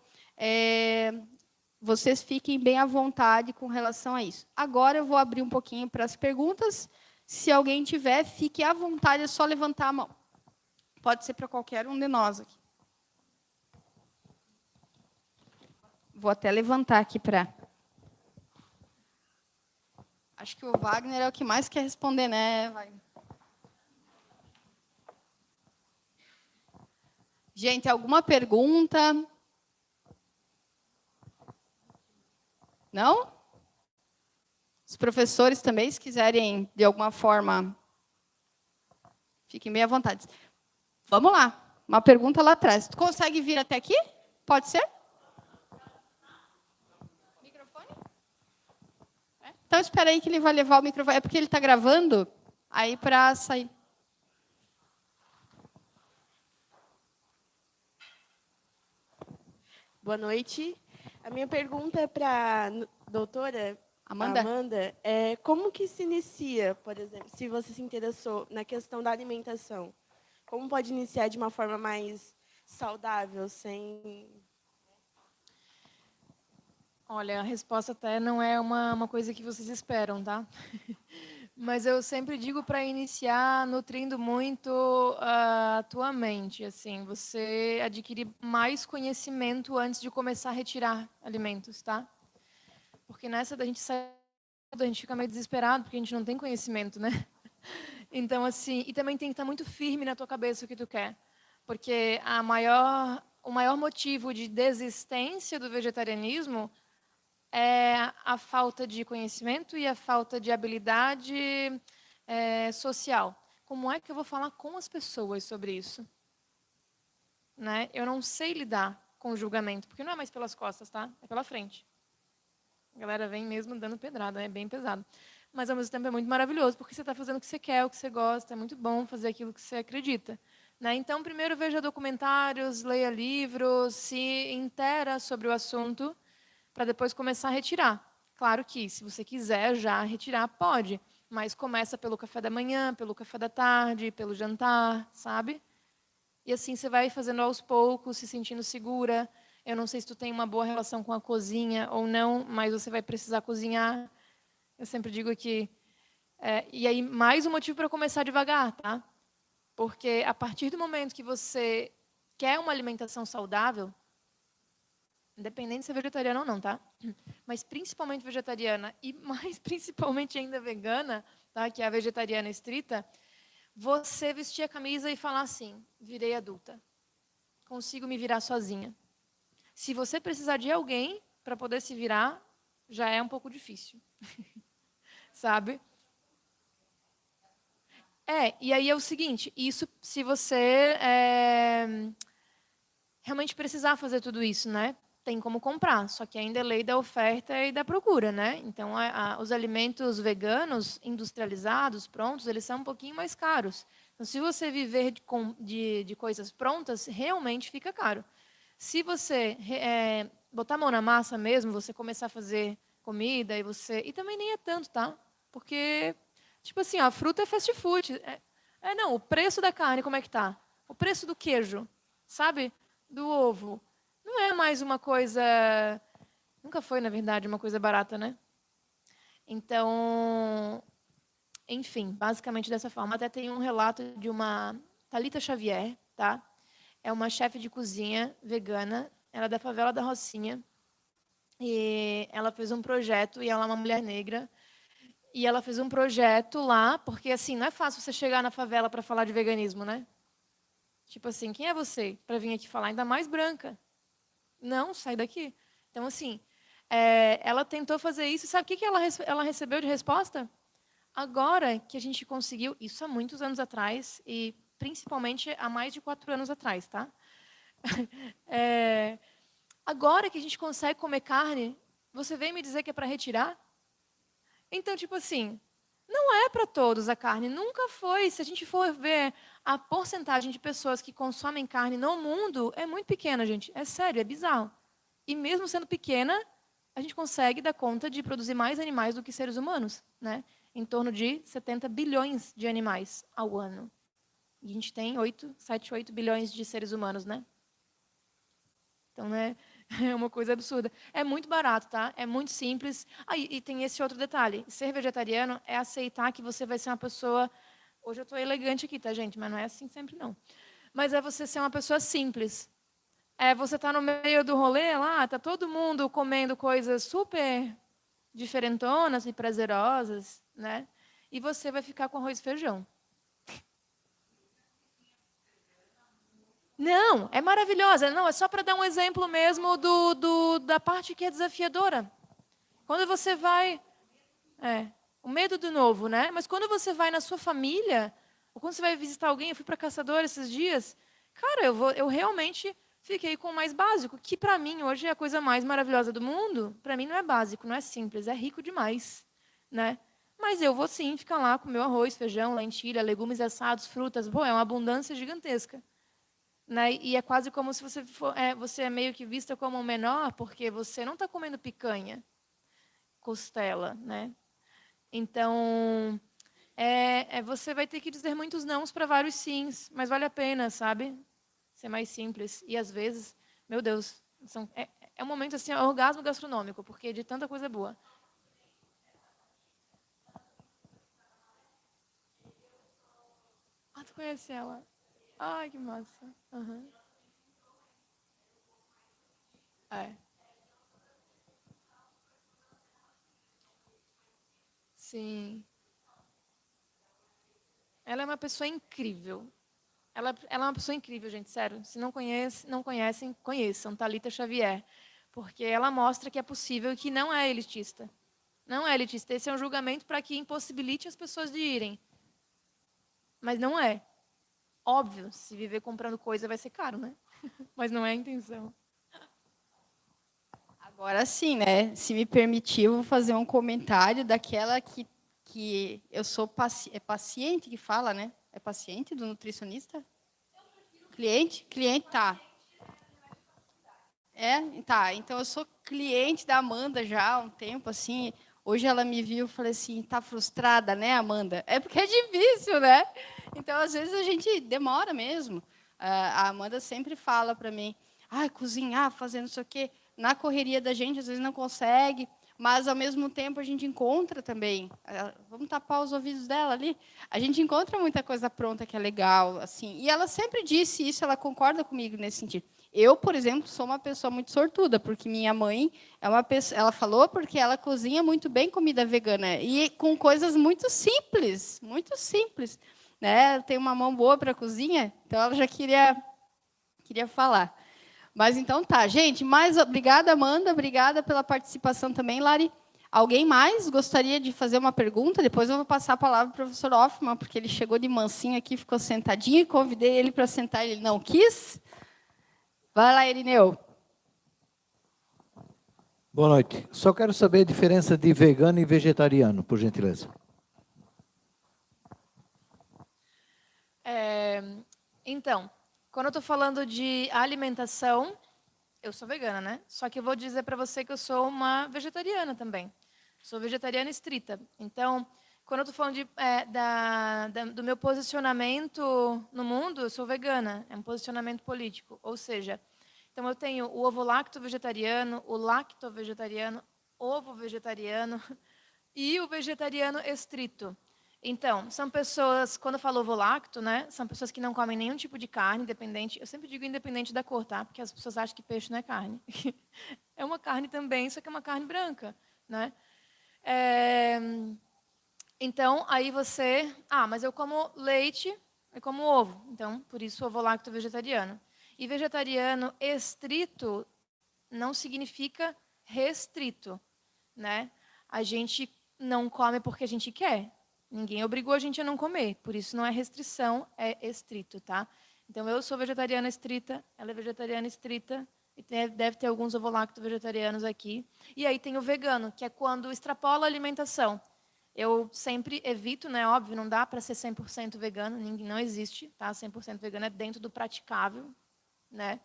vocês fiquem bem à vontade com relação a isso. Agora eu vou abrir um pouquinho para as perguntas. Se alguém tiver, fique à vontade, é só levantar a mão. Pode ser para qualquer um de nós aqui. Vou até levantar aqui para... Acho que o Wagner é o que mais quer responder, né, Wagner? Gente, alguma pergunta? Não? Os professores também, se quiserem, de alguma forma, fiquem bem à vontade. Vamos lá. Uma pergunta lá atrás. Tu consegue vir até aqui? Pode ser? Microfone? Então, espera aí que ele vai levar o microfone. É porque ele está gravando, aí para sair. Boa noite. A minha pergunta é para a doutora Amanda. Como que se inicia, por exemplo, se você se interessou na questão da alimentação? Como pode iniciar de uma forma mais saudável, sem... Olha, a resposta até não é uma coisa que vocês esperam, tá? Mas eu sempre digo para iniciar nutrindo muito a tua mente, assim, você adquirir mais conhecimento antes de começar a retirar alimentos, tá? Porque nessa da gente sai, a gente fica meio desesperado porque a gente não tem conhecimento, né? Então, assim, e também tem que estar muito firme na tua cabeça o que tu quer, porque o maior motivo de desistência do vegetarianismo é a falta de conhecimento e a falta de habilidade social. Como é que eu vou falar com as pessoas sobre isso? Né? Eu não sei lidar com o julgamento, porque não é mais pelas costas, tá? É pela frente. A galera vem mesmo dando pedrada, é bem pesado. Mas, ao mesmo tempo, é muito maravilhoso, porque você está fazendo o que você quer, o que você gosta. É muito bom fazer aquilo que você acredita. Né? Então, primeiro, veja documentários, leia livros, se intera sobre o assunto, para depois começar a retirar. Claro que, se você quiser já retirar, pode. Mas começa pelo café da manhã, pelo café da tarde, pelo jantar, sabe? E assim você vai fazendo aos poucos, se sentindo segura. Eu não sei se tu tem uma boa relação com a cozinha ou não, mas você vai precisar cozinhar. Eu sempre digo que... e aí, mais um motivo para começar devagar, tá? Porque a partir do momento que você quer uma alimentação saudável, independente se é vegetariana ou não, tá? Mas principalmente vegetariana e mais principalmente ainda vegana, tá? Que é a vegetariana estrita, você vestir a camisa e falar assim, virei adulta, consigo me virar sozinha. Se você precisar de alguém para poder se virar, já é um pouco difícil. Sabe? E aí é o seguinte, isso se você realmente precisar fazer tudo isso, né? Tem como comprar, só que ainda é lei da oferta e da procura, né? Então, os alimentos veganos industrializados, prontos, eles são um pouquinho mais caros. Então, se você viver de coisas prontas, realmente fica caro. Se você botar a mão na massa mesmo, você começar a fazer comida e também nem é tanto, tá? Porque, tipo assim, a fruta é fast food. Não, o preço da carne, como é que tá? O preço do queijo, sabe? Do ovo. Não é mais uma coisa... Nunca foi, na verdade, uma coisa barata, né? Então, enfim, basicamente dessa forma. Até tem um relato de uma Thalita Xavier, tá? É uma chefe de cozinha vegana. Ela é da favela da Rocinha. E ela fez um projeto, e ela é uma mulher negra. E ela fez um projeto lá, porque assim, não é fácil você chegar na favela para falar de veganismo, né? Tipo assim, quem é você para vir aqui falar, ainda mais branca? Não, sai daqui. Então, assim, ela tentou fazer isso. Sabe o que ela recebeu de resposta? Agora que a gente conseguiu, isso há muitos anos atrás, e principalmente há mais de 4 anos atrás, tá? Agora que a gente consegue comer carne, você vem me dizer que é para retirar? Então, tipo assim, não é para todos a carne, nunca foi. Se a gente for ver a porcentagem de pessoas que consomem carne no mundo, é muito pequena, gente. É sério, é bizarro. E mesmo sendo pequena, a gente consegue dar conta de produzir mais animais do que seres humanos, né? Em torno de 70 bilhões de animais ao ano. E a gente tem 7, 8 bilhões de seres humanos, né? Então, né? É uma coisa absurda. É muito barato, tá? É muito simples. E tem esse outro detalhe. Ser vegetariano é aceitar que você vai ser uma pessoa... Hoje eu estou elegante aqui, tá, gente? Mas não é assim sempre, não. Mas é você ser uma pessoa simples. Você tá no meio do rolê lá, tá todo mundo comendo coisas super diferentonas e prazerosas, né? E você vai ficar com arroz e feijão. Não, é maravilhosa. Não, é só para dar um exemplo mesmo da parte que é desafiadora. Quando você vai... o medo do novo, né? Mas quando você vai na sua família, ou quando você vai visitar alguém, eu fui para Caçador esses dias, cara, eu realmente fiquei com o mais básico, que para mim hoje é a coisa mais maravilhosa do mundo. Para mim não é básico, não é simples, é rico demais, né? Mas eu vou sim ficar lá com meu arroz, feijão, lentilha, legumes assados, frutas. Pô, é uma abundância gigantesca. Né? E é quase como se você é meio que vista como um menor, porque você não está comendo picanha, costela, né? Então, você vai ter que dizer muitos nãos para vários sims, mas vale a pena, sabe? Ser mais simples. E às vezes, meu Deus, é um momento assim, orgasmo gastronômico, porque de tanta coisa boa. Tu conhece ela? Ai, que massa. Uhum. Sim. Ela é uma pessoa incrível. Ela é uma pessoa incrível, gente, sério. Se não conhecem, conheçam. Thalita Xavier. Porque ela mostra que é possível e que não é elitista. Não é elitista. Esse é um julgamento para que impossibilite as pessoas de irem. Mas não é. Óbvio, se viver comprando coisa vai ser caro, né? Mas não é a intenção. Agora sim, né? Se me permitir, eu vou fazer um comentário daquela que eu sou paciente que fala, né? É paciente do nutricionista? Cliente? Cliente, tá. Tá. Então, eu sou cliente da Amanda já há um tempo, assim. Hoje ela me viu e falei assim, tá frustrada, né, Amanda? É porque é difícil, né? Então, às vezes, a gente demora mesmo. A Amanda sempre fala para mim, cozinhar, fazer não sei o quê. Na correria da gente, às vezes, não consegue. Mas, ao mesmo tempo, a gente encontra também. Vamos tapar os ouvidos dela ali. A gente encontra muita coisa pronta que é legal. Assim. E ela sempre disse isso, ela concorda comigo nesse sentido. Eu, por exemplo, sou uma pessoa muito sortuda, porque minha mãe é uma pessoa... Ela falou porque ela cozinha muito bem comida vegana. E com coisas muito simples. Muito simples. Né? Tem uma mão boa para a cozinha, então ela já queria falar. Mas então tá, gente, obrigada, Amanda, obrigada pela participação também, Lari. Alguém mais gostaria de fazer uma pergunta? Depois eu vou passar a palavra para o professor Hoffman, porque ele chegou de mansinho aqui, ficou sentadinho, e convidei ele para sentar, ele não quis. Vai lá, Irineu. Boa noite. Só quero saber a diferença de vegano e vegetariano, por gentileza. Então, quando eu estou falando de alimentação, eu sou vegana, né? Só que eu vou dizer para você que eu sou uma vegetariana também. Sou vegetariana estrita. Então, quando eu estou falando do meu posicionamento no mundo, eu sou vegana. É um posicionamento político. Ou seja, então eu tenho o ovo-lacto vegetariano, o lacto-vegetariano, ovo-vegetariano e o vegetariano estrito. Então, são pessoas, quando eu falo ovo-lacto, né, são pessoas que não comem nenhum tipo de carne, independente, eu sempre digo independente da cor, tá? Porque as pessoas acham que peixe não é carne. É uma carne também, só que é uma carne branca, né? Então, aí você... mas eu como leite e como ovo. Então, por isso, ovo-lacto vegetariano. E vegetariano estrito não significa restrito, né? A gente não come porque a gente quer. Ninguém obrigou a gente a não comer. Por isso, não é restrição, é estrito, tá? Então, eu sou vegetariana estrita, ela é vegetariana estrita, e deve ter alguns ovo-lacto vegetarianos aqui. E aí tem o vegano, que é quando extrapola a alimentação. Eu sempre evito, né? Óbvio, não dá para ser 100% vegano, não existe, tá? 100% vegano é dentro do praticável, né?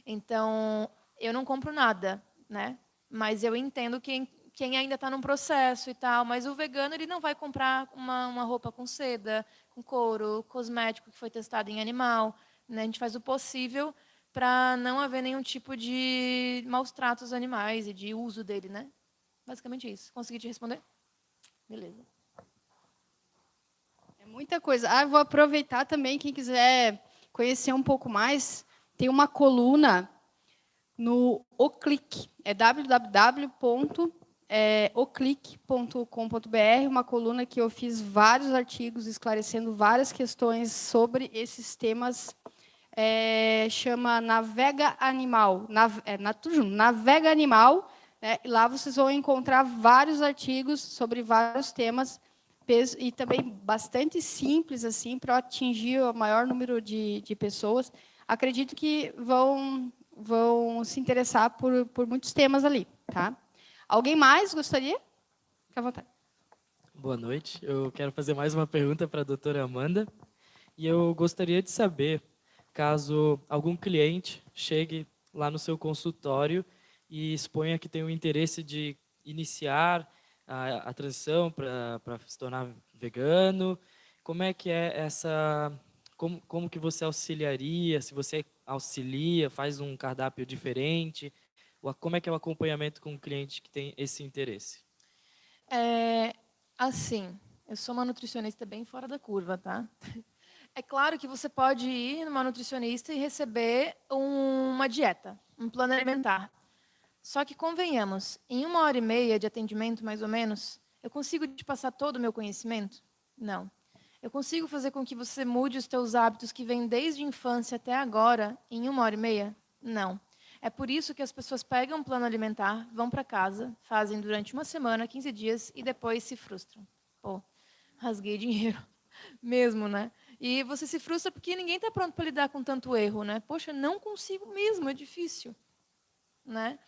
Então, eu não compro nada, né? Mas eu entendo quem ainda está num processo e tal, mas o vegano ele não vai comprar uma roupa com seda, com couro, cosmético que foi testado em animal, né? A gente faz o possível para não haver nenhum tipo de maus tratos aos animais e de uso dele, né? Basicamente isso. Consegui te responder? Beleza. É muita coisa. Eu vou aproveitar também, quem quiser conhecer um pouco mais, tem uma coluna no Oclick, é www.oclick.com.br, uma coluna que eu fiz vários artigos esclarecendo várias questões sobre esses temas, chama Navega Animal, Navega Animal, né? E lá vocês vão encontrar vários artigos sobre vários temas, e também bastante simples assim para atingir o maior número de pessoas. Acredito que vão se interessar por muitos temas ali, tá? Alguém mais gostaria? Fique à vontade. Boa noite. Eu quero fazer mais uma pergunta para a doutora Amanda. E eu gostaria de saber, caso algum cliente chegue lá no seu consultório e exponha que tem o interesse de iniciar a transição para se tornar vegano, como é que é essa... Como que você auxiliaria, se você auxilia, faz um cardápio diferente, como é que é o acompanhamento com o cliente que tem esse interesse? Assim, eu sou uma nutricionista bem fora da curva, tá? É claro que você pode ir numa nutricionista e receber uma dieta, um plano alimentar. Só que, convenhamos, em 1h30 de atendimento, mais ou menos, eu consigo te passar todo o meu conhecimento? Não. Eu consigo fazer com que você mude os teus hábitos que vêm desde a infância até agora em 1h30? Não. É por isso que as pessoas pegam um plano alimentar, vão para casa, fazem durante uma semana, 15 dias, e depois se frustram. Pô, rasguei dinheiro. Mesmo, né? E você se frustra porque ninguém está pronto para lidar com tanto erro, né? Poxa, não consigo mesmo, é difícil, né?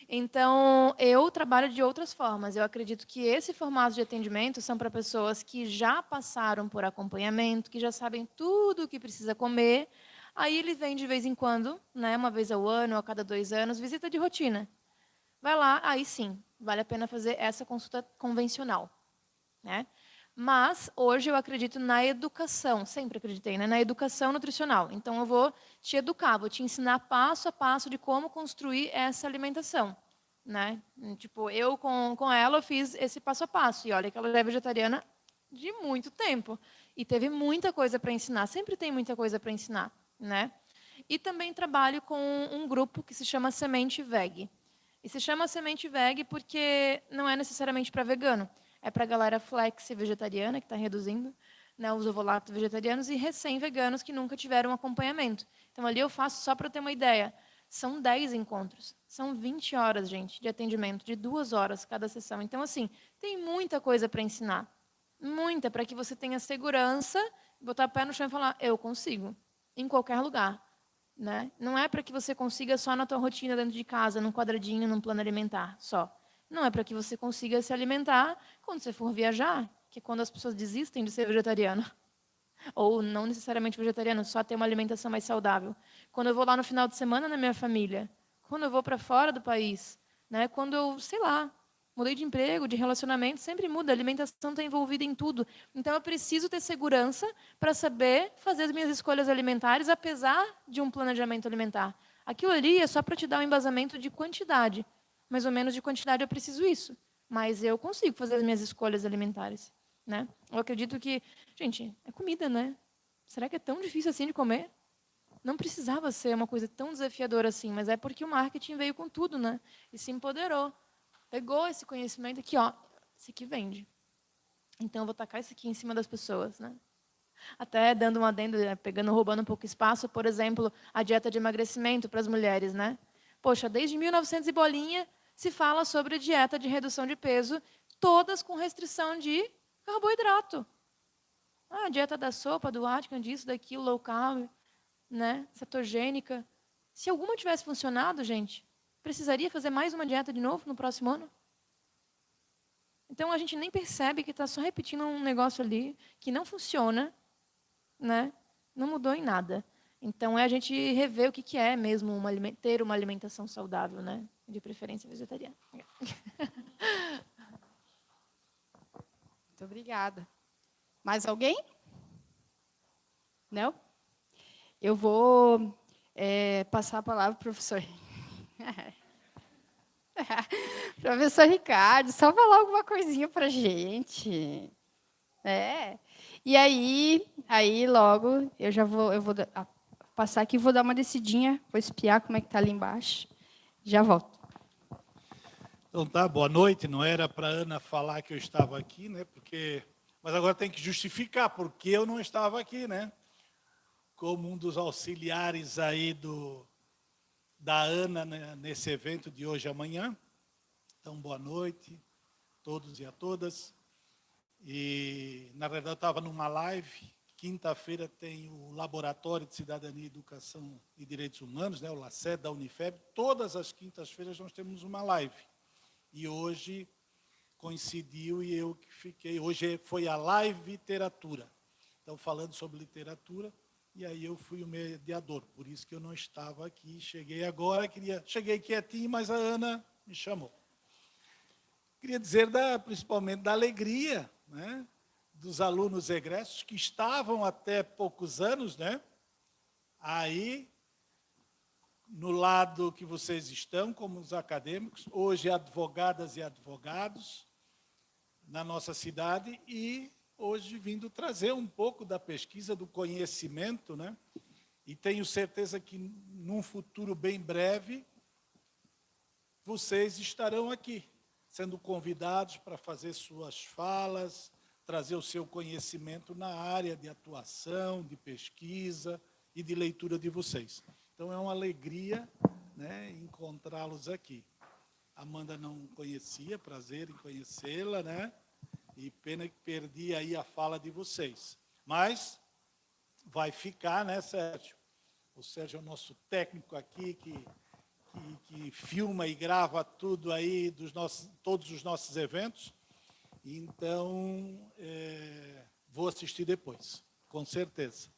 Então, eu trabalho de outras formas. Eu acredito que esse formato de atendimento são para pessoas que já passaram por acompanhamento, que já sabem tudo o que precisa comer. Aí ele vem de vez em quando, né, uma vez ao ano, ou a cada 2 anos, visita de rotina. Vai lá, aí sim, vale a pena fazer essa consulta convencional, né? Mas, hoje, eu acredito na educação, sempre acreditei, né? Na educação nutricional. Então, eu vou te educar, vou te ensinar passo a passo de como construir essa alimentação, né? Tipo, eu com ela, eu fiz esse passo a passo. E olha que ela já é vegetariana de muito tempo. E teve muita coisa para ensinar. Sempre tem muita coisa para ensinar, né? E também trabalho com um grupo que se chama Semente Veg. E se chama Semente Veg porque não é necessariamente para vegano. É para a galera flex vegetariana, que está reduzindo, né, os ovo-lacto vegetarianos, e recém-veganos que nunca tiveram acompanhamento. Então, ali eu faço, só para ter uma ideia, São 10 encontros. São 20 horas, gente, de atendimento, de 2 horas cada sessão. Então, assim, tem muita coisa para ensinar. Muita, para que você tenha segurança, botar o pé no chão e falar, eu consigo, em qualquer lugar. Né? Não é para que você consiga só na tua rotina dentro de casa, num quadradinho, num plano alimentar, só. Não é para que você consiga se alimentar quando você for viajar, que é quando as pessoas desistem de ser vegetariano. Ou não necessariamente vegetariano, só ter uma alimentação mais saudável. Quando eu vou lá no final de semana na minha família, quando eu vou para fora do país, né? Quando eu, sei lá, mudei de emprego, de relacionamento, sempre muda, a alimentação está envolvida em tudo. Então, eu preciso ter segurança para saber fazer as minhas escolhas alimentares, apesar de um planejamento alimentar. Aquilo ali é só para te dar um embasamento de quantidade. Mais ou menos de quantidade eu preciso isso. Mas eu consigo fazer as minhas escolhas alimentares. Né? Eu acredito que, gente, é comida, né? Será que é tão difícil assim de comer? Não precisava ser uma coisa tão desafiadora assim, mas é porque o marketing veio com tudo, né? E se empoderou. Pegou esse conhecimento aqui, ó, esse aqui vende. Então, eu vou tacar isso aqui em cima das pessoas, né? Até dando um adendo, pegando, roubando um pouco espaço, por exemplo, a dieta de emagrecimento para as mulheres, né? Poxa, desde 1900 e bolinha se fala sobre a dieta de redução de peso, todas com restrição de carboidrato. A dieta da sopa, do Atkins, disso, daquilo, low carb, né? Cetogênica. Se alguma tivesse funcionado, gente, precisaria fazer mais uma dieta de novo no próximo ano? Então, a gente nem percebe que está só repetindo um negócio ali que não funciona, né? Não mudou em nada. Então, é a gente rever o que é mesmo ter uma alimentação saudável, né? De preferência vegetariana. Muito obrigada. Mais alguém? Não? Eu vou passar a palavra para o professor. Professor Ricardo, só falar alguma coisinha para a gente. E aí logo eu vou passar aqui, vou dar uma descidinha, vou espiar como é que está ali embaixo. Já volto. Então tá, boa noite. Não era para a Ana falar que eu estava aqui, né? Mas agora tem que justificar porque eu não estava aqui, né? Como um dos auxiliares aí da Ana, né, nesse evento de hoje e amanhã. Então, boa noite a todos e a todas. E, na verdade, eu estava numa live. Quinta-feira tem o Laboratório de Cidadania, Educação e Direitos Humanos, né, o LACED da Unifeb. Todas as quintas-feiras nós temos uma live. E hoje coincidiu e eu que fiquei. Hoje foi a live literatura. Então, falando sobre literatura, e aí eu fui o mediador. Por isso que eu não estava aqui. Cheguei agora, cheguei quietinho, mas a Ana me chamou. Queria dizer principalmente da alegria, né, dos alunos egressos que estavam até poucos anos, né, aí no lado que vocês estão, como os acadêmicos, hoje advogadas e advogados na nossa cidade e hoje vindo trazer um pouco da pesquisa, do conhecimento, né, e tenho certeza que num futuro bem breve vocês estarão aqui, sendo convidados para fazer suas falas, trazer o seu conhecimento na área de atuação, de pesquisa e de leitura de vocês. Então, é uma alegria, né, encontrá-los aqui. A Amanda não conhecia, prazer em conhecê-la, né? E pena que perdi aí a fala de vocês. Mas vai ficar, né, Sérgio? O Sérgio é o nosso técnico aqui, que filma e grava tudo aí, todos os nossos eventos. Então, vou assistir depois, com certeza.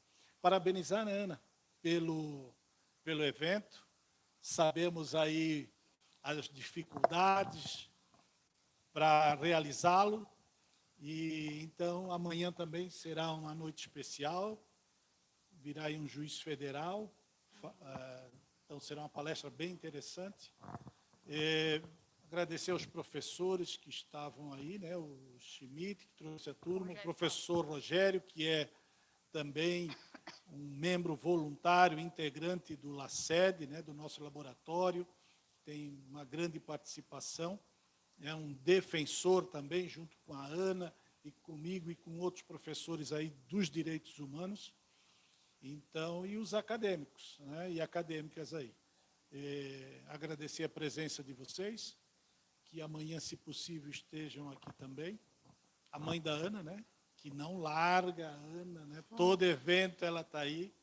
Parabenizar, né, Ana, pelo evento. Sabemos aí as dificuldades para realizá-lo. E então, amanhã também será uma noite especial. Virá aí um juiz federal. Então, será uma palestra bem interessante. Agradecer aos professores que estavam aí, né? O Schmidt, que trouxe a turma, o professor Rogério, que é também um membro voluntário, integrante do LACED, né? Do nosso laboratório, tem uma grande participação, é um defensor também, junto com a Ana e comigo e com outros professores aí dos direitos humanos. Então, e os acadêmicos, né, e acadêmicas aí. Agradecer a presença de vocês, que amanhã, se possível, estejam aqui também. A mãe da Ana, né? Que não larga a Ana, né? Todo evento ela está aí,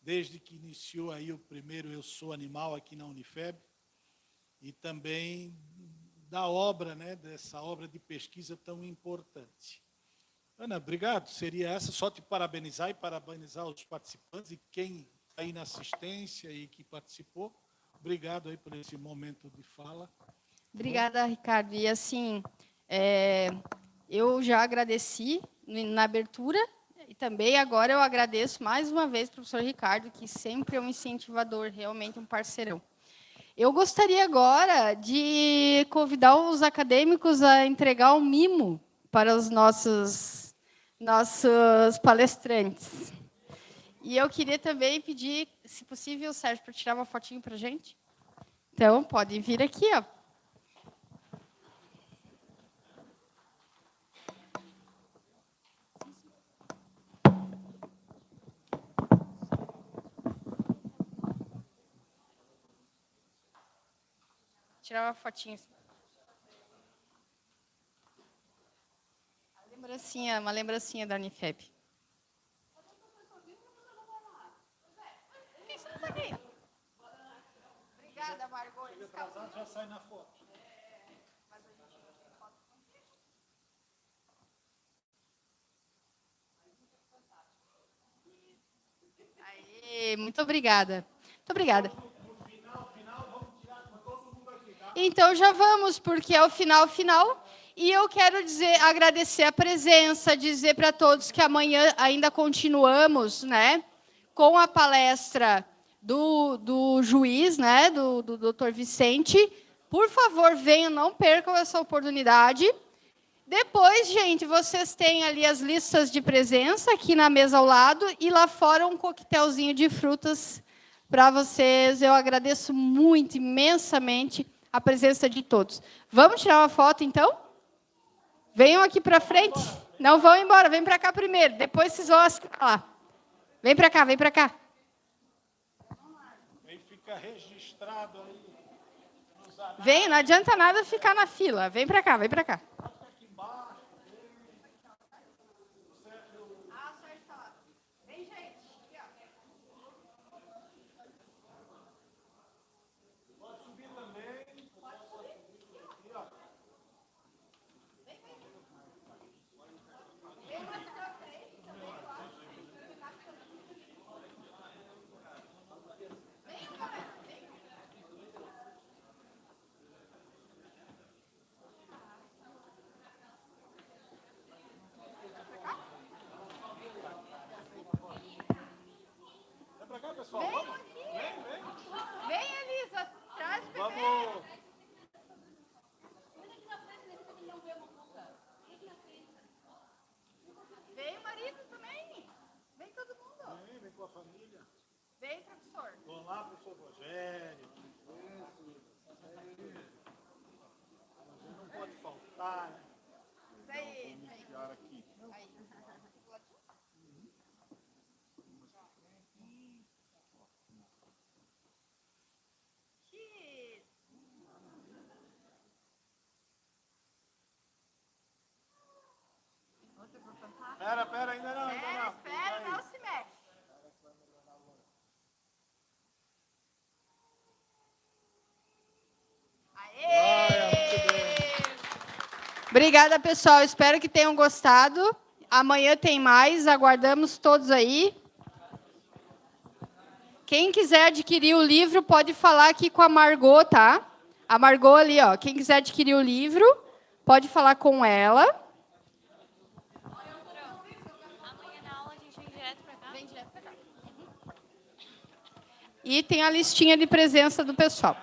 desde que iniciou aí o primeiro Eu Sou Animal aqui na Unifeb, e também da obra, né? Dessa obra de pesquisa tão importante. Ana, obrigado. Seria essa, só te parabenizar e parabenizar os participantes e quem está aí na assistência e que participou. Obrigado aí por esse momento de fala. Obrigada, Ricardo. E assim, eu já agradeci na abertura e também agora eu agradeço mais uma vez ao professor Ricardo, que sempre é um incentivador, realmente um parceirão. Eu gostaria agora de convidar os acadêmicos a entregar um mimo para os nossos palestrantes. E eu queria também pedir, se possível, Sérgio, para tirar uma fotinho para a gente. Então, pode vir aqui, ó. Tirar uma fotinha. Uma lembrancinha da Unifeb. Obrigada, Margot. Já sai na foto. Aê, muito obrigada. Muito obrigada. Então já vamos, porque é o final. E eu quero agradecer a presença, dizer para todos que amanhã ainda continuamos, né, com a palestra do juiz, né, do Dr. Vicente. Por favor, venham, não percam essa oportunidade. Depois, gente, vocês têm ali as listas de presença aqui na mesa ao lado e lá fora um coquetelzinho de frutas para vocês. Eu agradeço muito, imensamente, a presença de todos. Vamos tirar uma foto, então? Venham aqui para frente. Não vão embora, vem para cá primeiro. Depois vocês vão lá. Vem para cá, vem para cá. Aí fica registrado aí. Vem, não adianta nada ficar na fila. Vem para cá, vem para cá. Vem, Elisa, traz o bebê. Vamos. Vem o marido também. Vem todo mundo. Vem com a família. Vem, professor. Vamos lá, professor Rogério. Não pode faltar, né? Isso aí. Aqui. Aí. Pera, ainda não. Espera, não se mexe. Aê! Obrigada, pessoal. Espero que tenham gostado. Amanhã tem mais. Aguardamos todos aí. Quem quiser adquirir o livro, pode falar aqui com a Margot, tá? A Margot ali, ó. Quem quiser adquirir o livro, pode falar com ela. E tem a listinha de presença do pessoal.